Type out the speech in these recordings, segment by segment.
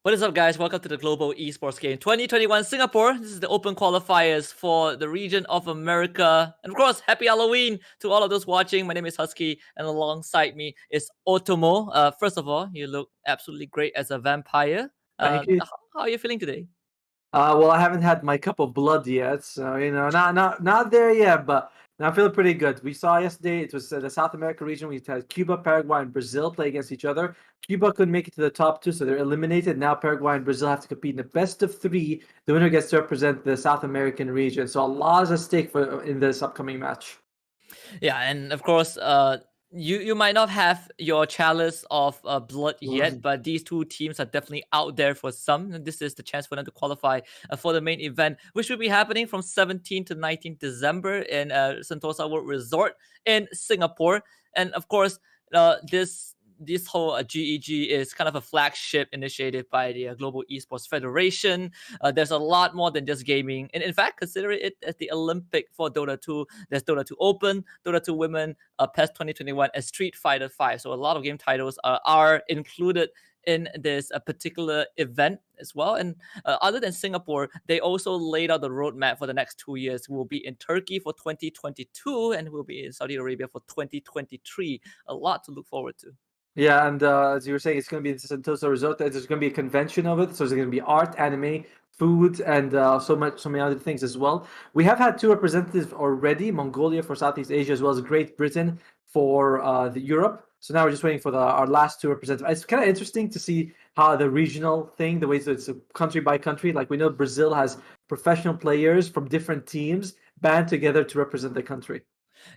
What is up, guys? Welcome to the Global Esports Game 2021 Singapore. This is the open qualifiers for the region of America. And of course, happy Halloween to all of those watching. My name is Husky, and alongside me is Otomo. First of all, you look absolutely great as a vampire. Thank you. How are you feeling today? Well, I haven't had my cup of blood yet, so not there yet, but I'm feeling pretty good. We saw yesterday it was the South America region. We had Cuba, Paraguay, and Brazil play against each other. Cuba couldn't make it to the top two, so they're eliminated. Now Paraguay and Brazil have to compete in the best of three. The winner gets to represent the South American region. So a lot is at stake in this upcoming match. Yeah, and of course, you might not have your chalice of blood yet, but these two teams are definitely out there for some. And this is the chance for them to qualify for the main event, which will be happening from 17 to 19 December in Sentosa World Resort in Singapore. And of course, this whole GEG is kind of a flagship initiative by the Global Esports Federation. There's a lot more than just gaming. And in fact, consider it as the Olympic for Dota 2. There's Dota 2 Open, Dota 2 Women, PES 2021, and Street Fighter 5. So a lot of game titles are included in this particular event as well. And other than Singapore, they also laid out the roadmap for the next 2 years. We'll be in Turkey for 2022, and we'll be in Saudi Arabia for 2023. A lot to look forward to. Yeah, and as you were saying, it's going to be in Sentosa Resort. There's going to be a convention of it, so there's going to be art, anime, food, and so many other things as well. We have had two representatives already: Mongolia for Southeast Asia, as well as Great Britain for Europe. So now we're just waiting for our last two representatives. It's kind of interesting to see how the regional thing, the way that it's a country by country. Like we know Brazil has professional players from different teams band together to represent the country.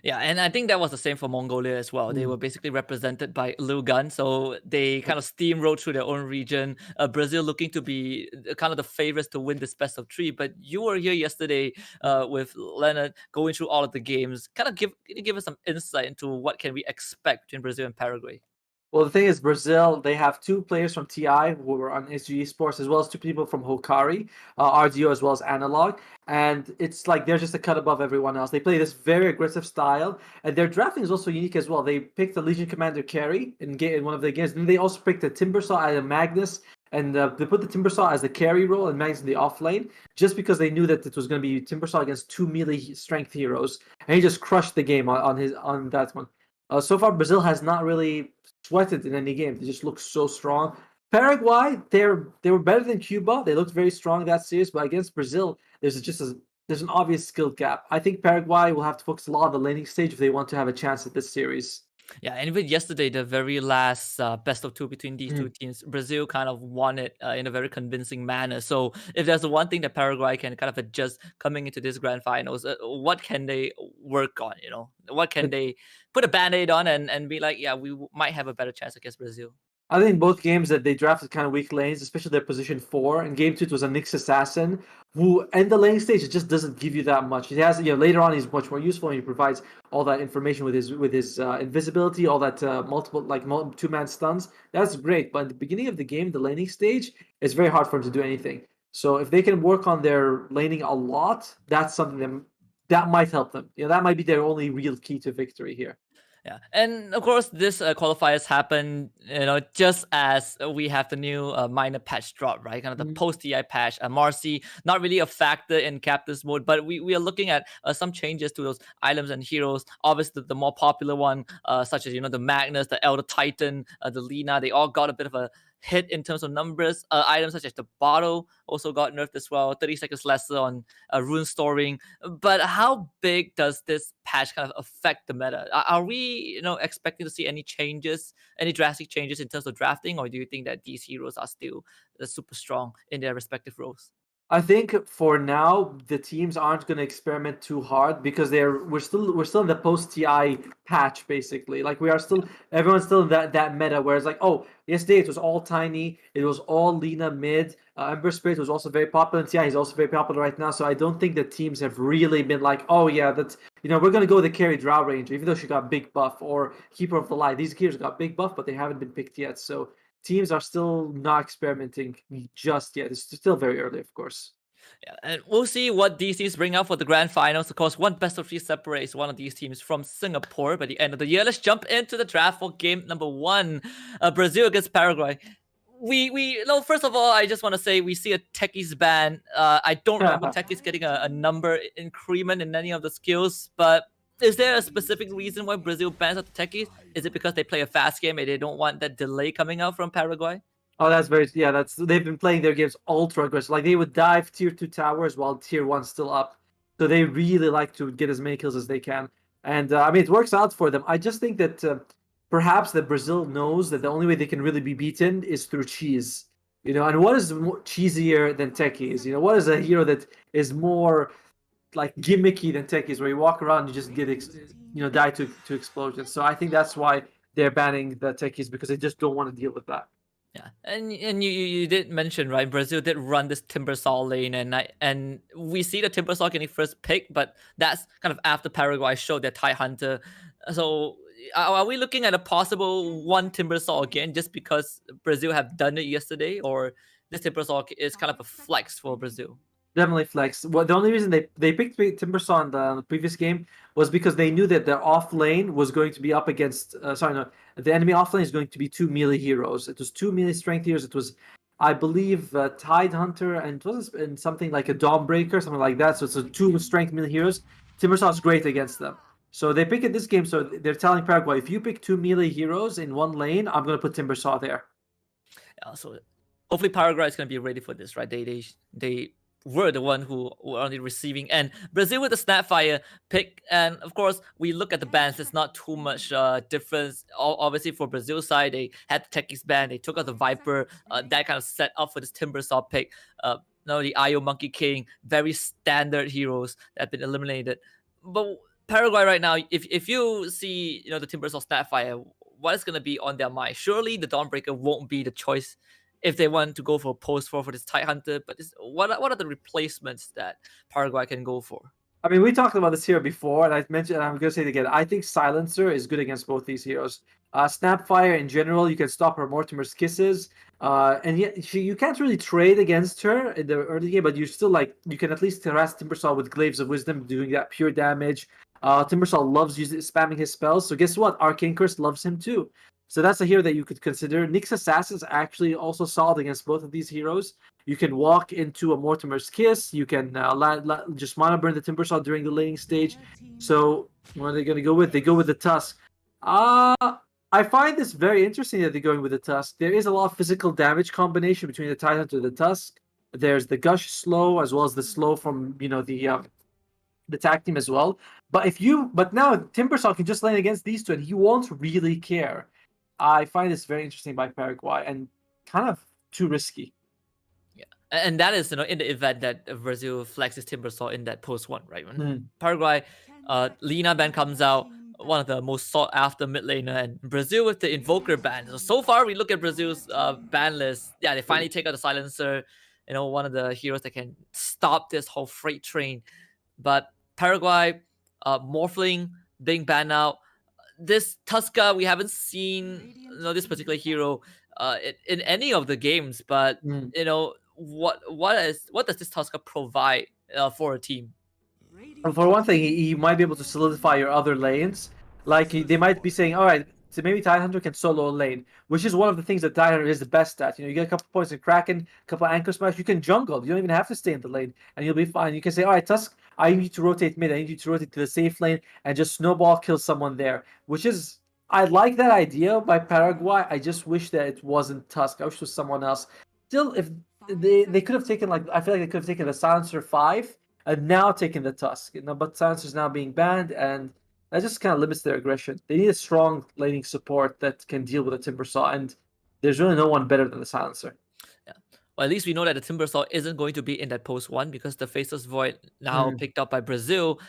Yeah, and I think that was the same for Mongolia as well. They were basically represented by Lugan, so they kind of steamrolled through their own region. Brazil looking to be kind of the favorites to win this best of three. But you were here yesterday with Leonard going through all of the games. Kind of give us some insight into what can we expect between Brazil and Paraguay. Well, the thing is, Brazil, they have two players from TI who were on SG Sports, as well as two people from Hokari, RDO, as well as Analog. And it's like they're just a cut above everyone else. They play this very aggressive style, and their drafting is also unique as well. They picked the Legion Commander carry in one of their games, and they also picked a Timbersaw and a Magnus, and they put the Timbersaw as the carry role and Magnus in the off lane, just because they knew that it was going to be Timbersaw against two melee strength heroes, and he just crushed the game on that one. So far, Brazil has not really sweated in any game. They just look so strong. Paraguay, they were better than Cuba. They looked very strong that series, but against Brazil, there's an obvious skill gap. I think Paraguay will have to focus a lot on the laning stage if they want to have a chance at this series. Yeah, and even yesterday, the very last best of two between these two teams, Brazil kind of won it in a very convincing manner. So, if there's one thing that Paraguay can kind of adjust coming into this grand finals, what can they work on? What can they put a band-aid on and be like, yeah, might have a better chance against Brazil. I think both games that they drafted kind of weak lanes, especially their position 4. In game 2, it was a Nyx Assassin, who in the lane stage, it just doesn't give you that much. He has, later on, he's much more useful, and he provides all that information with his invisibility, all that multiple two-man stuns. That's great, but in the beginning of the game, the laning stage, it's very hard for him to do anything. So if they can work on their laning a lot, that's something that might help them. That might be their only real key to victory here. Yeah, and of course, this qualifiers happen, just as we have the new minor patch drop, right? Kind of the post TI patch. Marcy not really a factor in captain's mode, but we are looking at some changes to those items and heroes. Obviously, the more popular one, such as the Magnus, the Elder Titan, the Lina, they all got a bit of a hit in terms of numbers. Items such as the bottle also got nerfed as well. 30 seconds lesser on rune storing. But how big does this patch kind of affect the meta? Are we, expecting to see any changes, any drastic changes in terms of drafting, or do you think that these heroes are still super strong in their respective roles? I think for now the teams aren't going to experiment too hard because we're still in the post TI patch basically. Like everyone's still in that meta. Whereas yesterday it was all Tiny, it was all Lina mid. Ember Spirit was also very popular in TI. He's also very popular right now. So I don't think the teams have really been like, oh yeah, that's we're gonna go the carry Drow Ranger, even though she got big buff, or Keeper of the Light. These heroes got big buff, but they haven't been picked yet. So teams are still not experimenting just yet. It's still very early, of course. Yeah, and we'll see what these teams bring out for the grand finals. Of course, one best of three separates one of these teams from Singapore by the end of the year. Let's jump into the draft for game number 1, Brazil against Paraguay. We first of all, I just want to say we see a Techies ban. I don't remember Techies getting a number increment in any of the skills, but is there a specific reason why Brazil bans out the Techies? Is it because they play a fast game and they don't want that delay coming out from Paraguay? Oh, they've been playing their games ultra aggressive. Like they would dive tier 2 towers while tier 1's still up. So they really like to get as many kills as they can. And it works out for them. I just think that perhaps that Brazil knows that the only way they can really be beaten is through cheese. And what is more cheesier than Techies? What is a hero that is more like gimmicky than Techies, where you walk around and you just get die to explosions. So I think that's why they're banning the Techies, because they just don't want to deal with that. Yeah, and you did mention, right, Brazil did run this Timbersaw lane, and we see the Timbersaw getting first pick, but that's kind of after Paraguay showed their Tide Hunter. So are we looking at a possible one Timbersaw again just because Brazil have done it yesterday, or this Timbersaw is kind of a flex for Brazil? Definitely flex. Well, the only reason they picked Timbersaw in the previous game was because they knew that their off lane was going to be up against. The enemy off lane is going to be 2 melee heroes. It was 2 melee strength heroes. It was, I believe, Tide Hunter and something like a Dawnbreaker, something like that. So it's 2 strength melee heroes. Timbersaw is great against them. So they pick it this game. So they're telling Paraguay, if you pick 2 melee heroes in one lane, I'm going to put Timbersaw there. Yeah, so hopefully Paraguay is going to be ready for this, right? They we're the one who are on the receiving end. Brazil with the Snapfire pick, and of course we look at the bans. There's not too much difference. Obviously for Brazil side, they had the Techies ban. They took out the Viper. That kind of set up for this Timbersaw pick. No, the Io Monkey King, very standard heroes that have been eliminated. But Paraguay right now, if you see the Timbersaw Snapfire, what is going to be on their mind? Surely the Dawnbreaker won't be the choice if they want to go for a post for this Tidehunter. But what are the replacements that Paraguay can go for? I mean, we talked about this hero before, and I mentioned, and I'm going to say it again. I think Silencer is good against both these heroes. Snapfire, in general, you can stop her Mortimer's kisses, and yet you can't really trade against her in the early game, but you still you can at least harass Timbersaw with Glaives of Wisdom, doing that pure damage. Timbersaw loves spamming his spells, so guess what? Arcane Curse loves him too. So that's a hero that you could consider. Nyx Assassin's actually also solid against both of these heroes. You can walk into a Mortimer's Kiss. You can just mana burn the Timbersaw during the laning stage. So what are they going to go with? They go with the Tusk. I find this very interesting that they're going with the Tusk. There is a lot of physical damage combination between the Tidehunter and the Tusk. There's the Gush slow as well as the slow from the tag team as well. But now Timbersaw can just lane against these two and he won't really care. I find this very interesting by Paraguay and kind of too risky. Yeah, and that is in the event that Brazil flexes Timbersaw in that post one, right? When Paraguay, Lina ban comes out, one of the most sought after mid laner, and Brazil with the Invoker ban. So far we look at Brazil's ban list. Yeah, they finally take out the Silencer, one of the heroes that can stop this whole freight train. But Paraguay, Morphling being banned out. This Tuska, we haven't seen this particular hero in any of the games, but what does this Tuska provide for a team? And for one thing, he might be able to solidify your other lanes. Like they might be saying, all right, so maybe Tidehunter can solo a lane, which is one of the things that Tidehunter is the best at. You get a couple points in Kraken, a couple Anchor Smash, you can jungle. You don't even have to stay in the lane, and you'll be fine. You can say, all right, Tusk, I need you to rotate mid. I need you to rotate to the safe lane and just snowball kill someone there. I like that idea by Paraguay. I just wish that it wasn't Tusk. I wish it was someone else. Still, if they could have taken I feel like they could have taken the Silencer 5 and now taken the Tusk. But Silencer's now being banned, and that just kind of limits their aggression. They need a strong laning support that can deal with the Timbersaw, and there's really no one better than the Silencer. Well, at least we know that the Timbersaw isn't going to be in that post one because the Faceless Void now picked up by Brazil.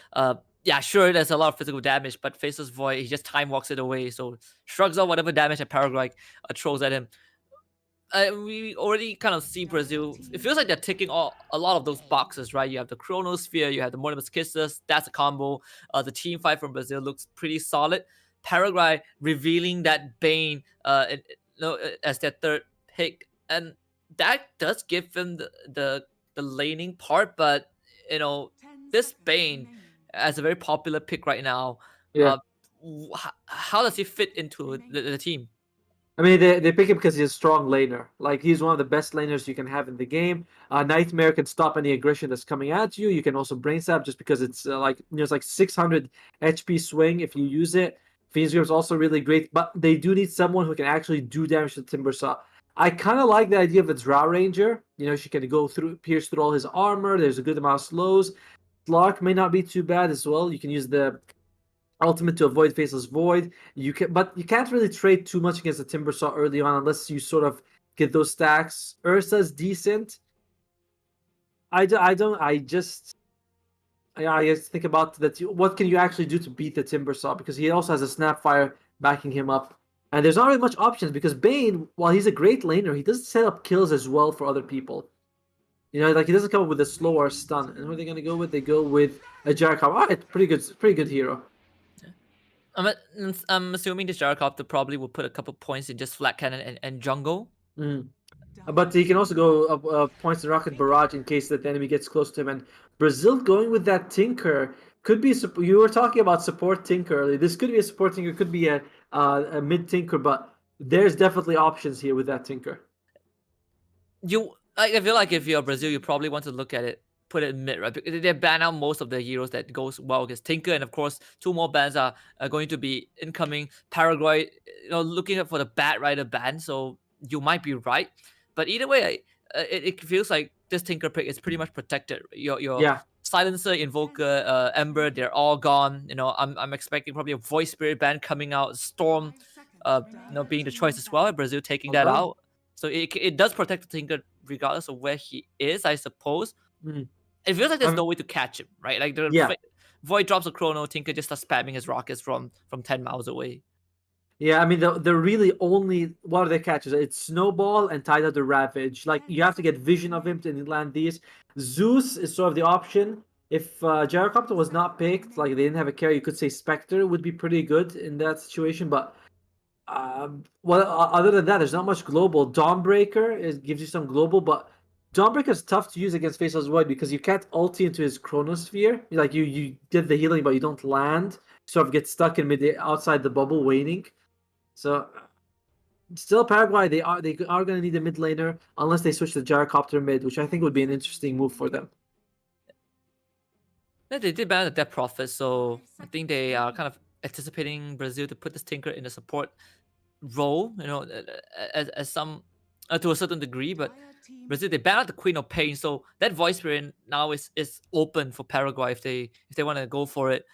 Yeah, sure, there's a lot of physical damage, but Faceless Void, he just time walks it away, so shrugs off whatever damage that Paraguay throws at him. We already kind of see Brazil. It feels like they're ticking a lot of those boxes, right? You have the Chronosphere, you have the Mortimer's Kisses. That's a combo. The team fight from Brazil looks pretty solid. Paraguay revealing that Bane as their third pick, and that does give him the laning part, but this Bane as a very popular pick right now. Yeah. How does he fit into the team? I mean, they pick him because he's a strong laner. Like, he's one of the best laners you can have in the game. Nightmare can stop any aggression that's coming at you. You can also brain stab just because it's it's like 600 HP swing if you use it. Phoenix Grim's also really great, but they do need someone who can actually do damage to Timbersaw. I kind of like the idea of a Drow Ranger. She can pierce through all his armor. There's a good amount of slows. Slark may not be too bad as well. You can use the ultimate to avoid Faceless Void. But you can't really trade too much against the Timbersaw early on unless you sort of get those stacks. Ursa's decent. I just think about that. What can you actually do to beat the Timbersaw? Because he also has a Snapfire backing him up. And there's not really much options because Bane, while he's a great laner, he doesn't set up kills as well for other people. He doesn't come up with a slow or a stun. And what are they going to go with? They go with a Jarakov. All right, pretty good hero. I'm assuming this Gyrocopter probably will put a couple points in just flat cannon and jungle. But he can also go points in Rocket Barrage in case that the enemy gets close to him. And Brazil going with that Tinker could be. You were talking about support Tinker earlier. This could be a support Tinker, could be a mid Tinker, but there's definitely options here with that Tinker. I feel like if you're Brazil, you probably want to look at it. Put it in mid, right? They ban out most of the heroes that goes well against Tinker, and of course, 2 more bans are going to be incoming. Paraguay, looking for the Bat Rider ban, so you might be right. But either way, it feels like this Tinker pick is pretty much protected. Your Yeah. Silencer, Invoker, Ember, they're all gone. I'm expecting probably a Voice Spirit band coming out, Storm, being the choice as well. Brazil taking that Okay. out, so it does protect the Tinker regardless of where he is, I suppose. Mhm. It feels like there's Um, no way to catch him, right? Like yeah. Void drops a Chrono, Tinker just starts spamming his rockets from 10 miles away. Yeah, I mean the really only what are the catches? It's Snowball and Tidal the Ravage. Like you have to get vision of him to land these. Zeus is sort of the option. If Gyrocopter was not picked, like they didn't have a carry, you could say Spectre would be pretty good in that situation. But other than that, there's not much global. Dawnbreaker gives you some global, but Dawnbreaker is tough to use against Faceless Void because you can't ulti into his Chronosphere. Like you did the healing, but you don't land. You sort of get stuck in mid outside the bubble waiting. So still Paraguay, they are going to need a mid laner unless they switch to Gyrocopter mid, which I think would be an interesting move for them. Yeah, they did ban the Death Prophet, so I think they are kind of anticipating Brazil to put this Tinker in a support role, as some to a certain degree. But Brazil, they banned out the Queen of Pain, so that Voice Spirit now is open for Paraguay if they want to go for it.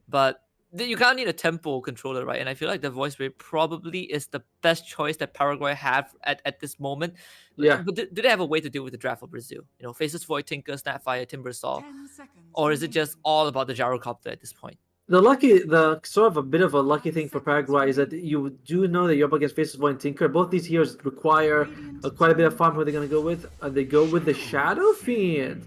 But you kind of need a tempo controller, right? And I feel like the Voice Spirit probably is the best choice that Paraguay have at this moment. Yeah. But do they have a way to deal with the draft for Brazil? Faces Void, Tinker, Snapfire, Timbersaw, or is it just all about the Gyrocopter at this point? The sort of a bit of a lucky thing for Paraguay is that you do know that you're up against Faceless Void and Tinker. Both these heroes require quite a bit of farm. Who they're going to go with? They go with the Shadow Fiend.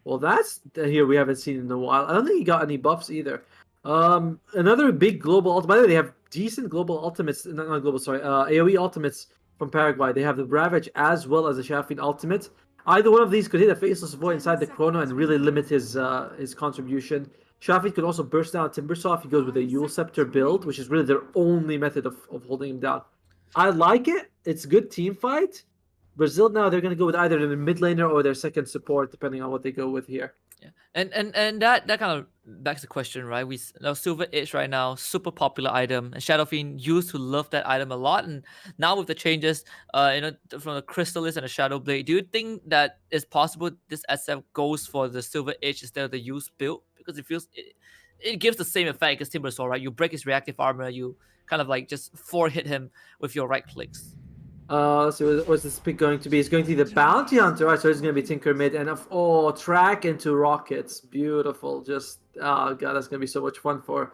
Well, that's the hero we haven't seen in a while. I don't think he got any buffs either. Another big global ultimate. By the way, they have decent global ultimates. Not global, sorry. AOE ultimates from Paraguay. They have the Ravage as well as the Shadow Fiend ultimate. Either one of these could hit a Faceless Void inside the Chrono and really limit his contribution. Shadow Fiend could also burst down Timbersaw if he goes with a Yule Scepter build, which is really their only method of holding him down. I like it. It's good team fight. Brazil now they're going to go with either their mid laner or their second support, depending on what they go with here. Yeah, and that kind of begs the question, right? We know Silver Edge right now, super popular item, and Shadow Fiend used to love that item a lot, and now with the changes, from the Crystallis and the Shadow Blade, do you think that it's possible this SF goes for the Silver Edge instead of the used build? Because it gives the same effect as Timbersaw, right? You break his reactive armor, you kind of like just hit him with your right clicks. So what's this pick going to be? It's going to be the Bounty Hunter, right? So it's going to be Tinker mid and track into rockets. Beautiful. Just god, that's going to be so much fun for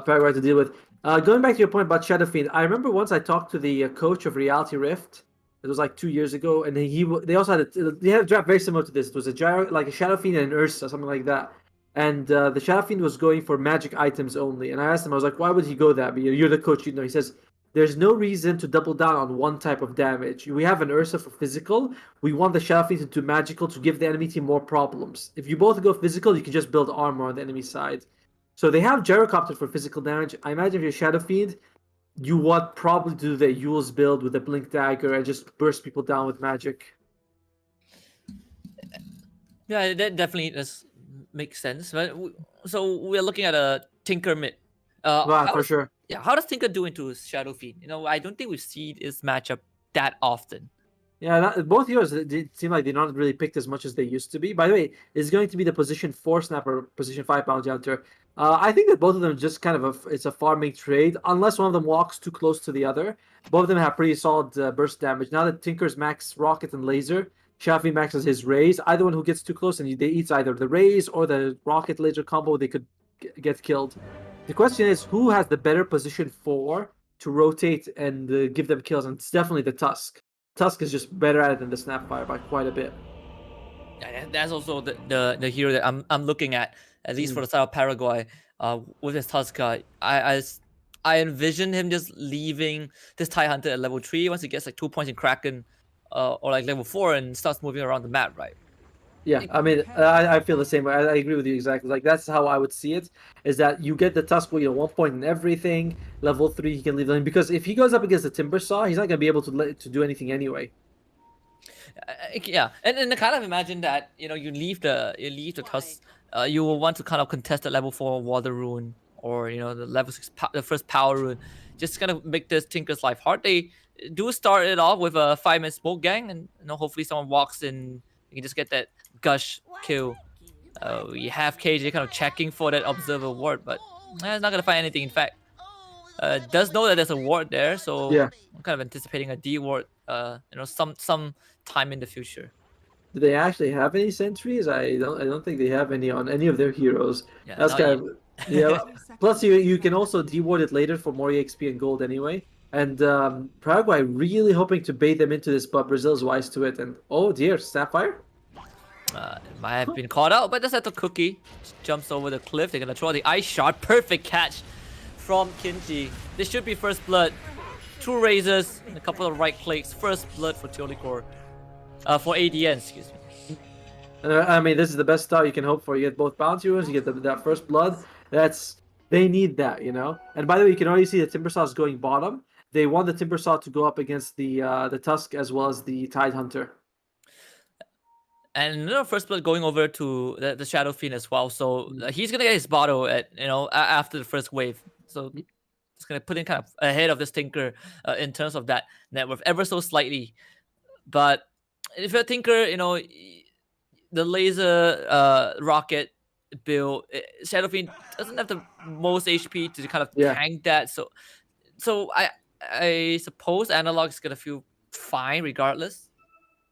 Paraguay to deal with. Going back to your point about Shadow Fiend, I remember once I talked to the coach of Reality Rift. It was like 2 years ago, and they also had they had a draft very similar to this. It was a Shadow Fiend and an Ursa, something like that. And the Shadow Fiend was going for magic items only. And I asked him, I was like, why would he go that? But you're the coach, He says, there's no reason to double down on one type of damage. We have an Ursa for physical. We want the Shadow Fiend to do magical to give the enemy team more problems. If you both go physical, you can just build armor on the enemy side. So they have Gyrocopter for physical damage. I imagine if you're Shadow Fiend, you want probably to do the Yule's build with the Blink Dagger and just burst people down with magic. Yeah, that definitely does make sense. So we're looking at a Tinker mid. For sure. Yeah, how does Tinker do into Shadow Fiend? I don't think we see this matchup that often. Yeah, both heroes seem like they're not really picked as much as they used to be. By the way, it's going to be the position 4 snapper, position 5 bounty hunter. I think that both of them just kind of it's a farming trade, unless one of them walks too close to the other. Both of them have pretty solid burst damage. Now that Tinker's max rocket and laser, Shafi maxes his raise. Either one who gets too close and they eat either the raise or the rocket laser combo, they could get killed. The question is, who has the better position 4 to rotate and give them kills? And it's definitely the Tusk. Tusk is just better at it than the Snapfire by quite a bit. Yeah, that's also the hero that I'm looking at least for the side of Paraguay. With his Tusk, I envision him just leaving this TIE Hunter at level 3 once he gets like 2 points in Kraken, or like level 4 and starts moving around the map, right? Yeah, I mean, I feel the same way. I agree with you exactly. Like that's how I would see it. Is that you get the Tusk with 1 point in everything. Level 3, he can leave them because if he goes up against the Timbersaw, he's not gonna be able to do anything anyway. Yeah, and I kind of imagine that you leave the Tusk. You will want to kind of contest the level 4 Water Rune or the level 6 the first power rune, just kind of make this Tinker's life hard. They do start it off with a 5-man smoke gang, and hopefully someone walks in, you can just get that gush kill. We have KJ kind of checking for that observer ward, but it's not gonna find anything. In fact, does know that there's a ward there, so Yeah. I'm kind of anticipating a D ward. Some time in the future. Do they actually have any sentries? I don't think they have any on any of their heroes. Yeah, That's not kind yet. of yeah. Plus, you can also deward it later for more EXP and gold anyway. And Paraguay really hoping to bait them into this, but Brazil's wise to it. And oh dear, Sapphire. Might have been caught out, but that's at the cookie. Jumps over the cliff. They're gonna throw the ice shot. Perfect catch from Kinji. This should be first blood. 2 razors and a couple of right clicks. First blood for Teolikor. For ADN, excuse me. I mean, this is the best start you can hope for. You get both bounty runes, you get that first blood. They need that, And by the way, you can already see the Timbersaw is going bottom. They want the Timbersaw to go up against the Tusk as well as the Tide Hunter. And first blood going over to the Shadow Fiend as well. So he's gonna get his bottle at after the first wave. So it's gonna put in kind of ahead of this Tinker in terms of that net worth ever so slightly. But if you're a Tinker, the laser rocket build, Shadow Fiend doesn't have the most HP to kind of tank that. So I suppose Analog is gonna feel fine regardless.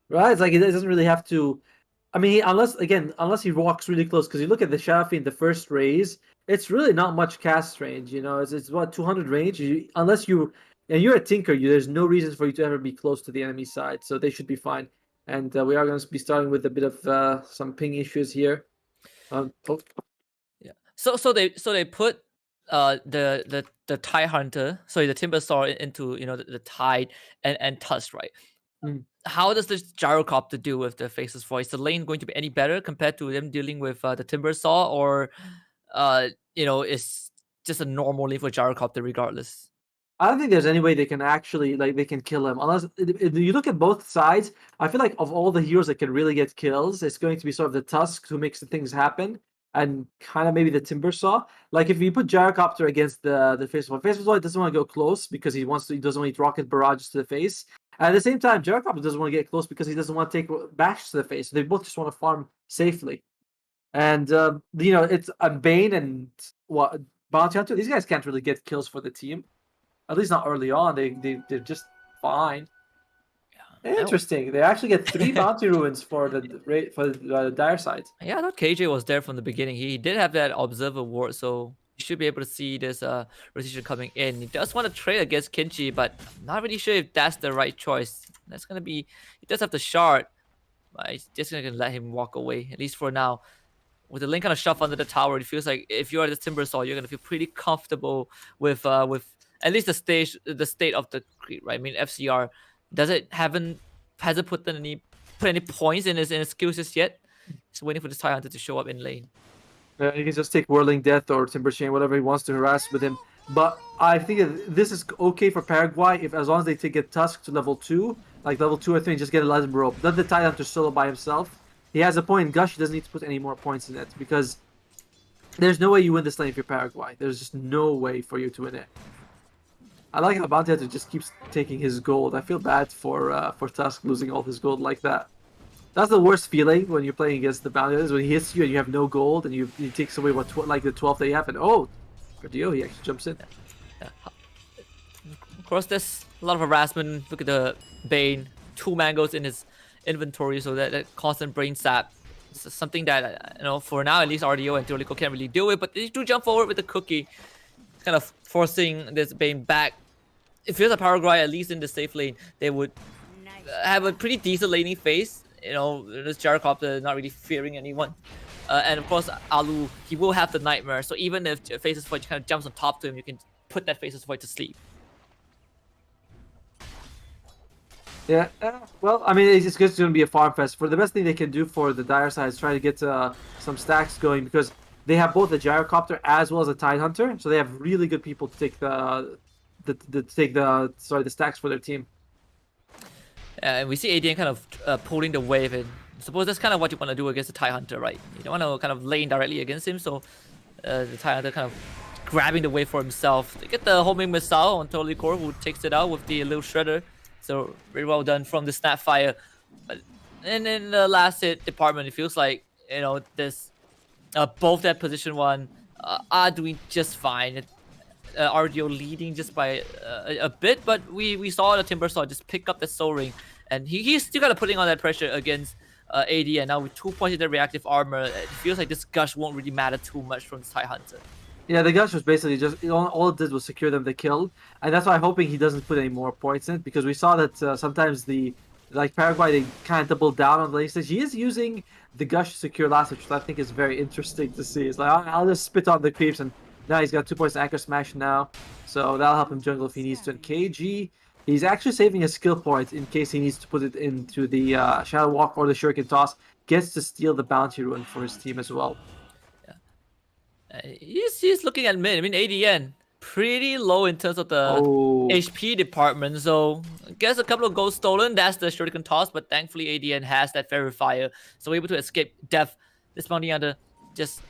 Right, it's like it doesn't really have to. I mean, unless he walks really close, because you look at the Shadow Fiend, the first raise, it's really not much cast range. It's what 200 range. Unless you're a Tinker, there's no reason for you to ever be close to the enemy side, so they should be fine. And we are going to be starting with a bit of some ping issues here. Yeah. So they put the Tide Hunter, sorry, the Timbersaw into the Tide and Tusk, right? How does this Gyrocopter do with the Faceless Void? Is the lane going to be any better compared to them dealing with the Timbersaw, or it's just a normal lane for Gyrocopter regardless? I don't think there's any way they can actually they can kill him unless if you look at both sides. I feel like of all the heroes that can really get kills, it's going to be sort of the Tusk who makes the things happen, and kind of maybe the Timbersaw. Like if you put Gyrocopter against the Faceless Void doesn't want to go close because he doesn't want to rocket barrages to the face. At the same time, Gyrocopter doesn't want to get close because he doesn't want to take bashes to the face. So they both just want to farm safely. And it's a Bane and Bounty Hunter. These guys can't really get kills for the team. At least not early on. They're just fine. Yeah, interesting. They actually get 3 bounty ruins for the dire side. Yeah, I thought KJ was there from the beginning. He did have that observer ward, so you should be able to see this rotation coming in. He does want to trade against Kinchi, but I'm not really sure if that's the right choice. That's gonna be. He does have the shard, but he's just gonna let him walk away, at least for now. With the lane kind of shoved under the tower, it feels like if you're the Timbersaw, you're gonna feel pretty comfortable with at least the state of the creep, right? I mean, FCR hasn't put any points in his skills just yet. He's waiting for this Tide Hunter to show up in lane. He can just take Whirling Death or Timber Chain, whatever he wants to harass with him. But I think that this is okay for Paraguay as long as they take a Tusk to level 2, like level 2 or 3, and just get a Legend Rope. Let the Tide Hunter solo by himself. He has a point in Gush. He doesn't need to put any more points in it because there's no way you win this lane if you're Paraguay. There's just no way for you to win it. I like how Bounty Hunter just keeps taking his gold. I feel bad for Tusk losing all his gold like that. That's the worst feeling when you're playing against the Bounty Hunters, when he hits you and you have no gold and he takes away like the 12 that you have, and for Dio, he actually jumps in. Yeah. Of course, there's a lot of harassment. Look at the Bane, 2 mangoes in his inventory, so that constant brain sap. It's something that for now at least RDO and Teoliko can't really deal with, but they do jump forward with the cookie, kind of forcing this Bane back. If there's a Paraguay, at least in the safe lane, they would have a pretty decent laning phase. This Gyrocopter not really fearing anyone. And of course, Alu, he will have the Nightmare. So even if Faceless Void kind of jumps on top to him, you can put that Faceless Void to sleep. Yeah, well, I mean, it's just going to be a farm fest. For the best thing they can do for the dire side is try to get some stacks going, because they have both the Gyrocopter as well as a Tide Hunter, so they have really good people to take the stacks for their team. And we see ADN kind of pulling the wave in. Suppose that's kind of what you want to do against the Tide Hunter, right? You don't want to kind of lane directly against him, so the Tide Hunter kind of grabbing the way for himself. They get the homing missile on Totally Core, who takes it out with the little shredder. So very well done from the Snapfire. But and in the last hit department, it feels like this both that position one are doing just fine. RDO leading just by a bit, but we saw the Timbersaw just pick up the Soul Ring, and he's still kind of putting on that pressure against AD, and now with 2 points in the reactive armor, it feels like this Gush won't really matter too much from the TIE Hunter. Yeah, the Gush was basically just all it did was secure them the kill, and that's why I'm hoping he doesn't put any more points in, because we saw that sometimes Paraguay, they kind of double down on the lane stage. He is using the Gush to secure last, which I think is very interesting to see. It's like, I'll just spit on the creeps, and now he's got 2 points Anchor Smash now, so that'll help him jungle if he needs to. And KG, he's actually saving a skill point in case he needs to put it into the Shadow Walk or the Shuriken Toss. Gets to steal the Bounty Rune for his team as well. Yeah, he's looking at mid. I mean, ADN pretty low in terms of the HP department, so I guess a couple of goals stolen. That's the Shuriken Toss, but thankfully ADN has that Verifier, so able to escape death. This Bounty Hunter just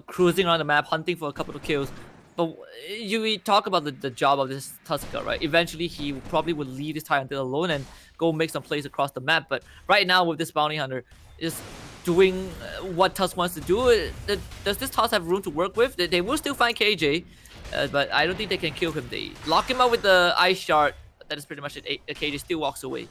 cruising around the map, hunting for a couple of kills. But we talk about the job of this Tusker, right? Eventually, he probably would leave this TIE Hunter alone and go make some plays across the map. But right now, with this Bounty Hunter, is doing what Tusk wants to do. Does this Tusk have room to work with? They will still find KJ, but I don't think they can kill him. They lock him out with the Ice Shard. That is pretty much it. KJ still walks away.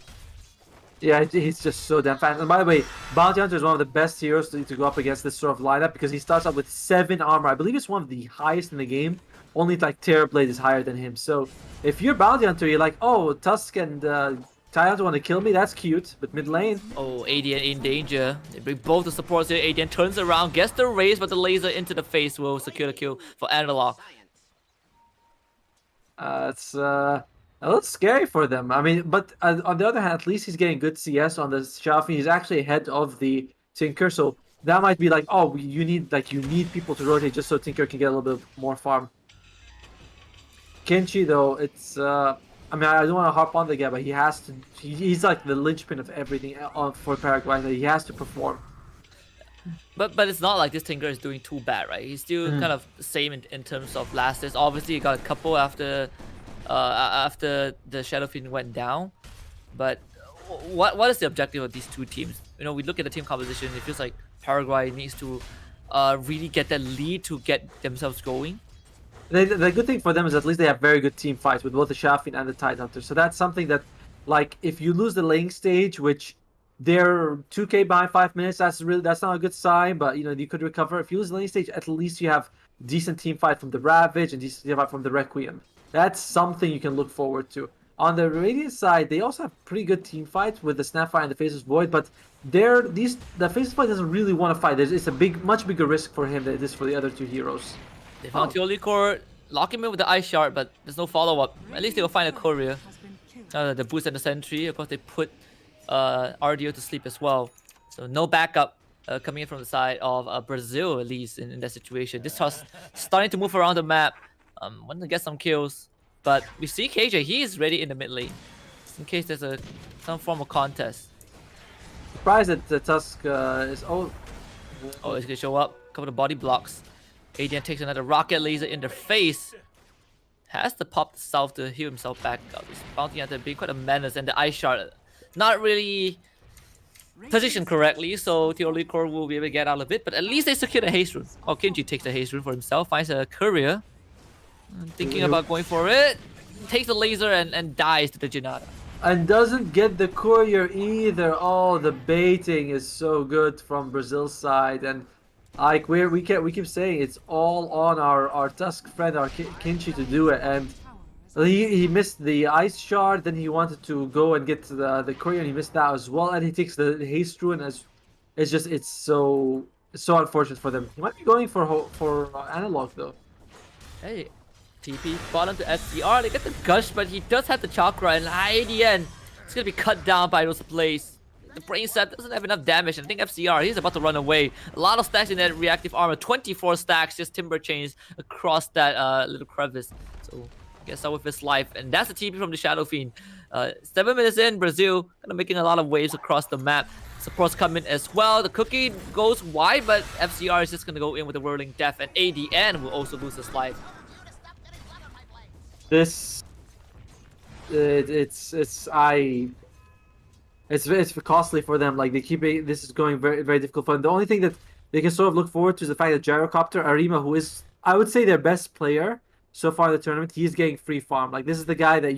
Yeah, he's just so damn fast. And by the way, Bounty Hunter is one of the best heroes to go up against this sort of lineup, because he starts out with 7 armor. I believe it's one of the highest in the game. Only Terrorblade is higher than him. So if you're Bounty Hunter, you're like, oh, Tusk and TIE Hunter want to kill me? That's cute. But mid lane... Oh, ADN in danger. They bring both the supports here. ADN turns around, gets the raise, but the laser into the face will secure the kill for Analog. It's... a little scary for them. I mean, but on the other hand, at least he's getting good CS on the Shafi. He's actually ahead of the Tinker, so that might be like, oh, you need people to rotate just so Tinker can get a little bit more farm. Kenshi though, it's I mean, I don't want to harp on the guy, but he has to. He's like the linchpin of everything for Paraguay. He has to perform. But it's not like this Tinker is doing too bad, right? He's still kind of the same in terms of last hits. Obviously, he got a couple after the Shadow Fiend went down, but what is the objective of these two teams? We look at the team composition. It feels like Paraguay needs to really get that lead to get themselves going. The good thing for them is at least they have very good team fights with both the Shadow Fiend and the TIE Hunter. So that's something that, like, if you lose the lane stage, which they're 2k behind 5 minutes, that's not a good sign. But you could recover. If you lose the lane stage, at least you have decent team fight from the Ravage and decent team fight from the Requiem. That's something you can look forward to. On the Radiant side, they also have pretty good team fights with the Snapfire and the Faceless Void, but the Faceless Void doesn't really want to fight. It's a much bigger risk for him than it is for the other two heroes. They found Teoli Core, lock him in with the Ice Shard, but there's no follow-up. At least they will find a courier. The boost and the sentry, of course, they put RDO to sleep as well. So no backup coming in from the side of Brazil, at least in that situation. This toss starting to move around the map. Want to get some kills, but we see KJ. He is ready in the mid lane, just in case there's some form of contest. Surprised that the Tusk is it's gonna show up. A couple of body blocks. ADN takes another rocket laser in the face. Has to pop the south to heal himself back up. This Bounty Hunter being quite a menace, and the Ice Shard not really positioned correctly, so Teoli Core will be able to get out of it. But at least they secure the haste rune. Oh, Kenji takes the haste rune for himself, finds a courier. Thinking about going for it, takes the laser and dies to the Janata. And doesn't get the courier either. Oh, the baiting is so good from Brazil's side, and like we keep saying it's all on our Tusk friend, our Kinchi, to do it. And he missed the Ice Shard, then he wanted to go and get the courier, and he missed that as well. And he takes the haste rune. It's so unfortunate for them. He might be going for Analog though. Hey. TP bottom to SCR, they get the Gush, but he does have the Chakra, and ADN it's gonna be cut down by those plays. The Brain Set doesn't have enough damage, and I think FCR, he's about to run away. A lot of stacks in that reactive armor, 24 stacks, just Timber Chains across that little crevice. So gets out with his life, and that's the TP from the Shadow Fiend. 7 minutes in, Brazil kind of making a lot of waves across the map. Supports come in as well. The cookie goes wide, but FCR is just gonna go in with the Whirling Death, and ADN will also lose his life. This it's costly for them. Like this is going very very difficult for them. The only thing that they can sort of look forward to is the fact that Gyrocopter Arima, who is I would say their best player so far in the tournament, he's getting free farm. Like this is the guy that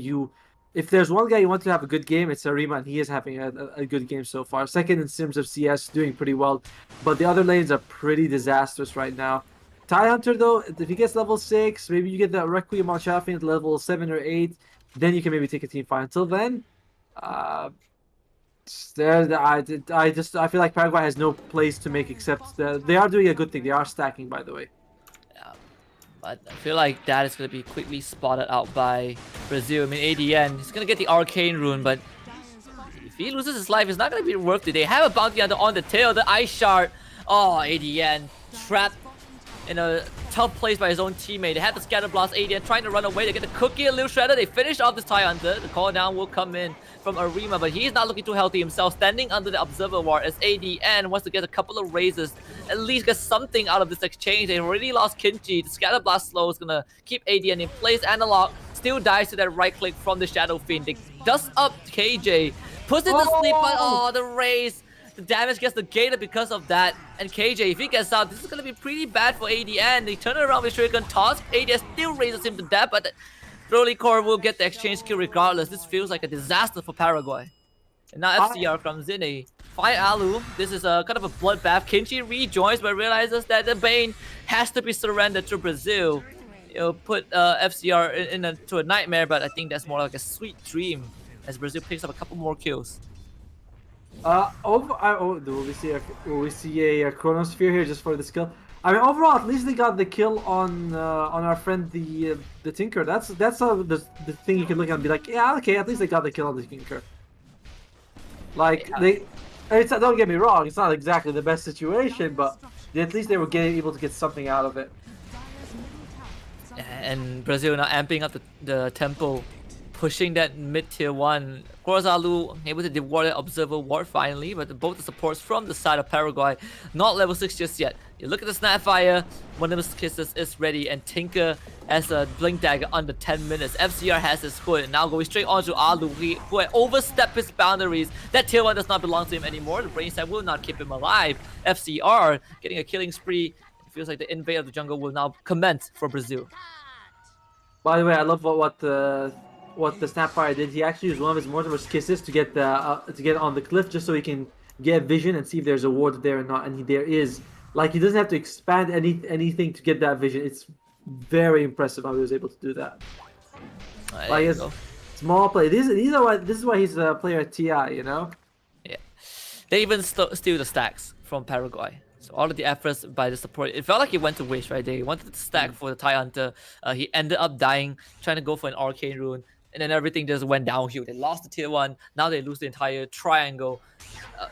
if there's one guy you want to have a good game, it's Arima, and he is having a good game so far. Second in terms of CS, doing pretty well, but the other lanes are pretty disastrous right now. Tie Hunter though, if he gets level 6, maybe you get that Requiem on Chaffin at level 7 or 8, then you can maybe take a team fight. Until then, I feel like Paraguay has no place to make except they are doing a good thing. They are stacking, by the way. Yeah, but I feel like that is going to be quickly spotted out by Brazil. I mean, ADN, he's going to get the Arcane Rune, but if he loses his life, it's not going to be worth it. They have a bounty hunter on the tail, the Ice Shard. Oh, ADN trapped in a tough place by his own teammate. They had the Scatter Blast. ADN trying to run away. They get the Cookie and Lil Shredder. They finish off this Tie Hunter. The call down will come in from Arima, but he's not looking too healthy himself. Standing under the Observer Ward as ADN wants to get a couple of raises. At least get something out of this exchange. They already lost Kinchi. The Scatter Blast slow is going to keep ADN in place. Analog still dies to that right click from the Shadow Fiend. They dust up KJ. Puts it to sleep, but the raise. The damage gets negated because of that. And KJ, if he gets out, this is going to be pretty bad for ADN. They turn it around with Shuriken toss. ADN still raises him to death, but the Broly Core will get the exchange kill regardless. This feels like a disaster for Paraguay. And now FCR comes in. They fight Alu. This is a kind of a bloodbath. Kinchi rejoins but realizes that the Bane has to be surrendered to Brazil. It'll put FCR into a nightmare, but I think that's more like a sweet dream as Brazil picks up a couple more kills. Will we see a Chronosphere here just for this kill? I mean, overall, at least they got the kill on our friend the Tinker. That's the thing you can look at and be like, yeah, okay, at least they got the kill on the Tinker. Like don't get me wrong, it's not exactly the best situation, but at least they were able to get something out of it. And Brazil now amping up the tempo, pushing that mid tier 1. Of course, Alu able to devour the Observer Ward finally, but both the supports from the side of Paraguay not level 6 just yet. You look at the Snapfire, one of his kisses is ready, and Tinker has a Blink Dagger under 10 minutes. FCR has his hood, now going straight onto Alu, who had overstepped his boundaries. That tier 1 does not belong to him anymore. The Brain Side will not keep him alive. FCR getting a killing spree. It feels like the invade of the jungle will now commence for Brazil. By the way, I love what the Snapfire did. He actually used one of his Mortimer's kisses to get on the cliff just so he can get vision and see if there's a ward there or not. And there is. Like, he doesn't have to expand anything to get that vision. It's very impressive how he was able to do that. Like, it's small play. This is why he's a player at TI, you know? Yeah. They even steal the stacks from Paraguay. So all of the efforts by the support, it felt like it went to waste, right? They wanted to stack for the Tie Hunter. He ended up dying, trying to go for an Arcane Rune. And then everything just went downhill. They lost the tier 1. Now they lose the entire triangle.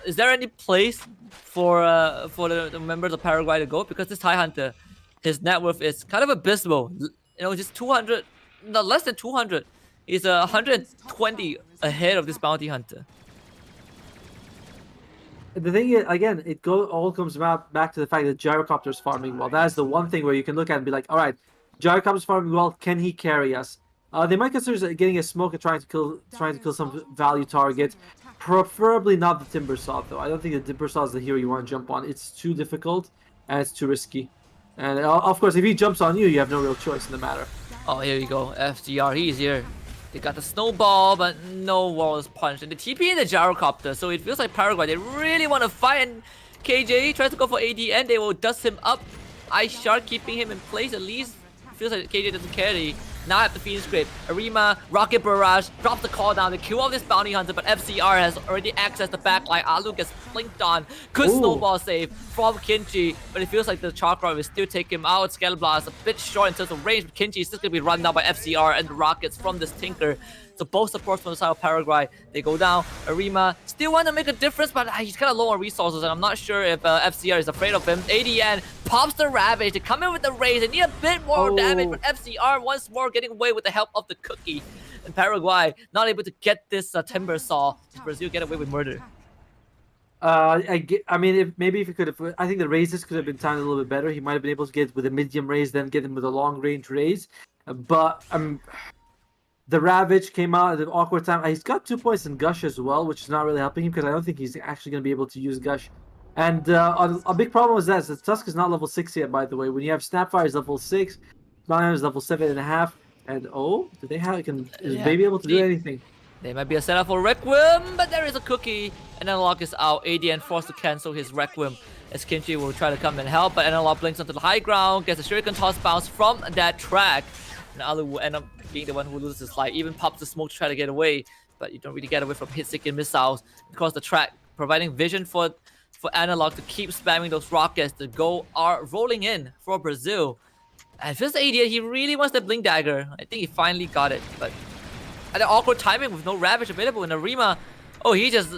Is there any place for the members of Paraguay to go? Because this Tie Hunter, his net worth is kind of abysmal. You know, just 200, no, less than 200. He's 120 ahead of this bounty hunter. The thing is, again, all comes back to the fact that Gyrocopter's farming well. That is the one thing where you can look at and be like, all right, Gyrocopter's farming well. Can he carry us? They might consider getting a smoke and trying to kill some value target. Preferably not the Timbersaw though. I don't think the Timbersaw is the hero you want to jump on. It's too difficult and it's too risky. And of course, if he jumps on you, you have no real choice in the matter. Oh, here you go. FGR, he's here. They got the snowball, but no wall is punched. And the TP in the Gyrocopter, so it feels like Paraguay, they really want to fight. And KJ tries to go for ADN. They will dust him up. Ice Shark keeping him in place at least. Feels like KJ doesn't carry. Now at the Phoenix Scrape, Arima, Rocket Barrage, drop the call down to kill off this bounty hunter, but FCR has already accessed the backline. Alu gets flinked on. Good snowball save from Kinchi, but it feels like the Chakra will still take him out. Scatter Blast a bit short in terms of range, but Kinchi is still going to be run down by FCR and the Rockets from this Tinker. So both supports from the side of Paraguay, they go down. Arima still want to make a difference, but he's kind of low on resources, and I'm not sure if FCR is afraid of him. ADN pops the Ravage. They come in with the raise. They need a bit more damage, but FCR once more getting away with the help of the Cookie. And Paraguay not able to get this Timbersaw. Brazil get away with murder. I mean, if he could have, I think the raises could have been timed a little bit better. He might have been able to get with a medium raise, then get him with a long range raise. But The Ravage came out at an awkward time. He's got 2 points in Gush as well, which is not really helping him because I don't think he's actually going to be able to use Gush. And a big problem is that the Tusk is not level 6 yet, by the way. When you have Snapfire is level 6, Smiler is level 7.5. And do they have? Is Baby able to do anything? There might be a setup for Requiem, but there is a cookie. And Analog is out. ADN forced to cancel his Requiem as Kimchi will try to come and help. But Analog blinks onto the high ground, gets a Shuriken toss bounce from that track. And Alu will end up being the one who loses his life. Even pops the smoke to try to get away. But you don't really get away from hit-seeking missiles across the track, providing vision for Analog to keep spamming those rockets. The goal are rolling in for Brazil. And just ADN, he really wants the Blink Dagger. I think he finally got it. But at the awkward timing with no Ravage available in Arima. Oh, he's just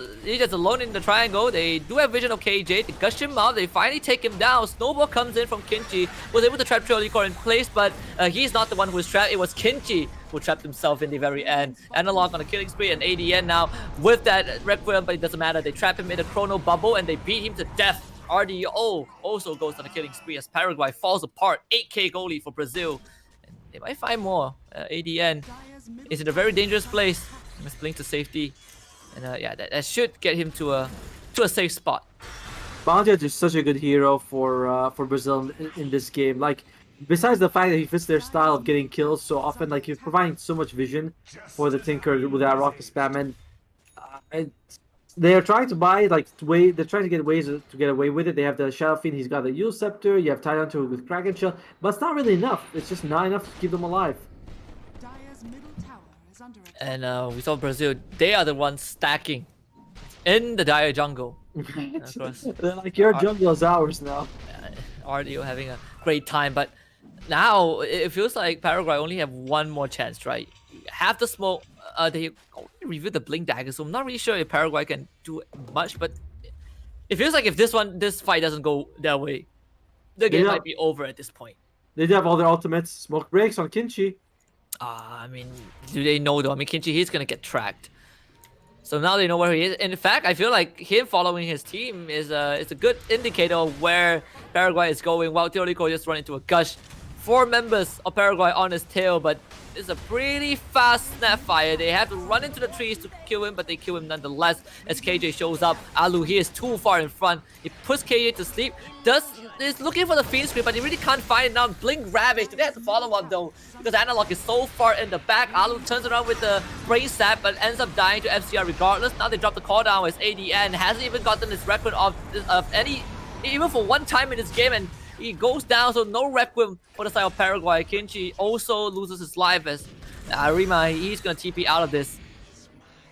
alone in the triangle. They do have vision of KJ. They gush him out. They finally take him down. Snowball comes in from Kinchi. Was able to trap Triolicor in place, but he's not the one who was trapped. It was Kinchi who trapped himself in the very end. Analog on a killing spree and ADN now with that Requiem, but it doesn't matter. They trap him in a Chrono Bubble and they beat him to death. RDO also goes on a killing spree as Paraguay falls apart. 8k goalie for Brazil. And they might find more. ADN is in a very dangerous place. He must blink to safety. And yeah, that should get him to a safe spot. Bounty is such a good hero for Brazil in this game. Like, besides the fact that he fits their style of getting kills so often, like he's providing so much vision for the Tinker with that rocket spam, and they're trying to buy they're trying to get ways to get away with it. They have the Shadow Fiend, he's got the Yule Scepter, you have tied onto it with Kraken Shell, but it's not really enough. It's just not enough to keep them alive. And we saw Brazil, they are the ones stacking in the Dire jungle. Of course, they're like, your jungle is ours now. RDO having a great time, but now it feels like Paraguay only have one more chance, right? Half the smoke, they only revealed the Blink Dagger, so I'm not really sure if Paraguay can do much, but it feels like if this fight doesn't go their way, the game might be over at this point. They do have all their ultimates. Smoke breaks on Kinchi. I mean, do they know though? I mean, Kinchi, he's gonna get tracked. So now they know where he is. In fact, I feel like him following his team is a good indicator of where Paraguay is going. While Teorico just run into a gush. 4 members of Paraguay on his tail, but it's a pretty fast Snapfire. They have to run into the trees to kill him, but they kill him nonetheless as KJ shows up. Alu here is too far in front. He puts KJ to sleep. Is looking for the Fiend Scream, but he really can't find it now. Blink Ravage. They have to follow up though, because Analog is so far in the back. Alu turns around with the Brain Sap, but ends up dying to FCR regardless. Now they drop the call down as ADN hasn't even gotten his record of any, even for one time in this game, and he goes down, so no Requiem for the side of Paraguay. Kinchi also loses his life as Arima, he's gonna TP out of this.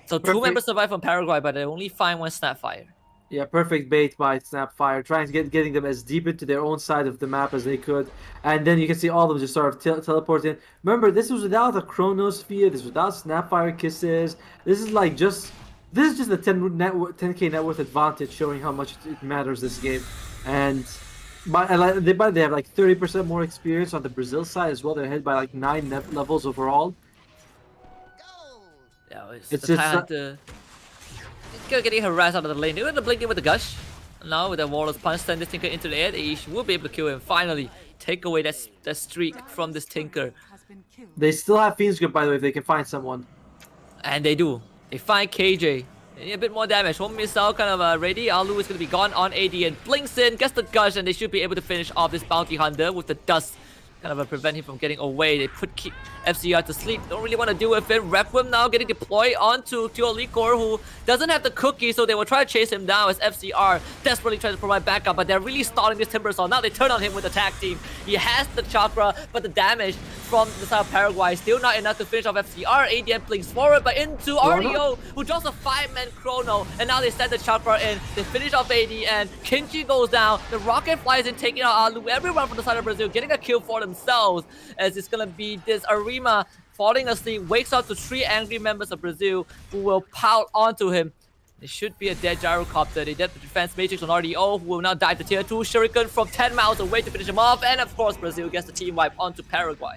So 2 members survive from Paraguay, but they only find 1 Snapfire. Yeah, perfect bait by Snapfire, trying to getting them as deep into their own side of the map as they could. And then you can see all of them just sort of teleport in. Remember, this was without a Chronosphere, this was without Snapfire Kisses. This is just the 10k net worth advantage, showing how much it matters this game. And they have like 30% more experience on the Brazil side as well. They're ahead by like 9 levels overall. Yeah, it's just getting harassed out of the lane. They're gonna blink in with the gush. Now with the Warlord's Punch, send this Tinker into the air. They will be able to kill him. Finally, take away that streak from this Tinker. They still have Fiend's Grip, by the way, if they can find someone. And they do. They find KJ. They need a bit more damage. One missile kind of ready. Alu is going to be gone on AD and blinks in, gets the gush, and they should be able to finish off this Bounty Hunter with the dust. Kind of prevent him from getting away. They put FCR to sleep. Don't really want to deal with it. Requiem now getting deployed onto Teorico, who doesn't have the cookie, so they will try to chase him down as FCR desperately tries to provide backup, but they're really stalling this Timbersaw. Now they turn on him with the tag team. He has the chakra, but the damage from the side of Paraguay still not enough to finish off FCR. ADM blinks forward, but into RDO, who drops a 5-man chrono, and now they send the chakra in. They finish off ADN. Kinchi goes down. The rocket flies in, taking out Alu. Everyone from the side of Brazil getting a kill for themselves, as it's gonna be this Arima falling asleep, wakes up to 3 angry members of Brazil who will pout onto him. It should be a dead gyrocopter. They did the defense matrix on RDO, who will now dive to tier 2 Shuriken from 10 miles away to finish him off, and of course Brazil gets the team wipe onto Paraguay.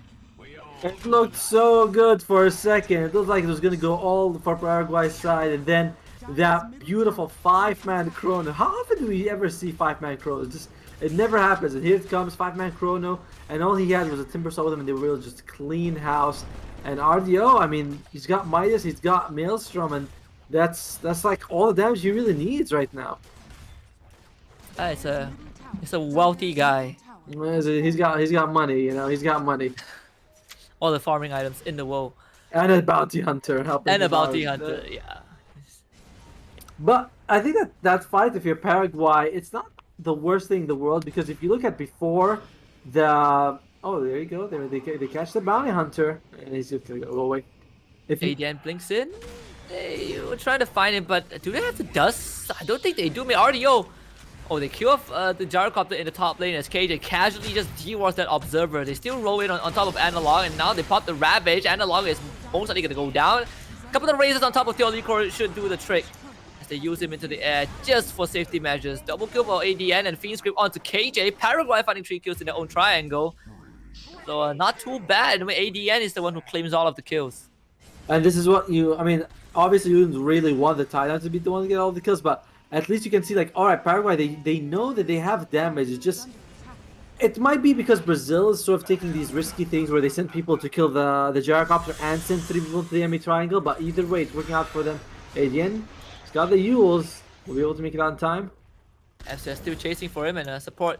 It looked so good for a second. It looked like it was gonna go all for Paraguay's side, and then that beautiful 5-man chrono. How often do we ever see 5-man chronos? It never happens, and here it comes, 5-man chrono, and all he had was a Timbersaw with him, and they were able to just clean house. And RDO, I mean, he's got Midas, he's got Maelstrom, and that's like all the damage he really needs right now. It's a wealthy guy. He's got money, you know, he's got money. All the farming items in the world. And a bounty hunter helping And a him bounty out. hunter, yeah. But I think that fight, if you're Paraguay, it's not the worst thing in the world, because if you look at before the there you go, they catch the bounty hunter and he's just gonna go away. If you, ADN blinks in. They were trying to find him, but do they have the dust? I don't think they do. RDO. Oh, they kill off the gyrocopter in the top lane as KJ casually just deworks that observer. They still roll in on top of Analog, and now they pop the Ravage. Analog is most likely gonna go down. A couple of raises on top of Theolicor should do the trick. They use him into the air just for safety measures. Double kill for ADN and Fiend Script onto KJ. Paraguay finding 3 kills in their own triangle. So not too bad. I mean, ADN is the one who claims all of the kills. and this is what I mean, obviously you didn't really want the Titan to be the one to get all the kills, but at least you can see, like, alright, Paraguay, they know that they have damage. It's just, it might be because Brazil is sort of taking these risky things where they send people to kill the gyrocopter and send 3 people to the enemy triangle, but either way, it's working out for them. ADN, he's got the Yules. Will be able to make it on time. FCR still chasing for him, and support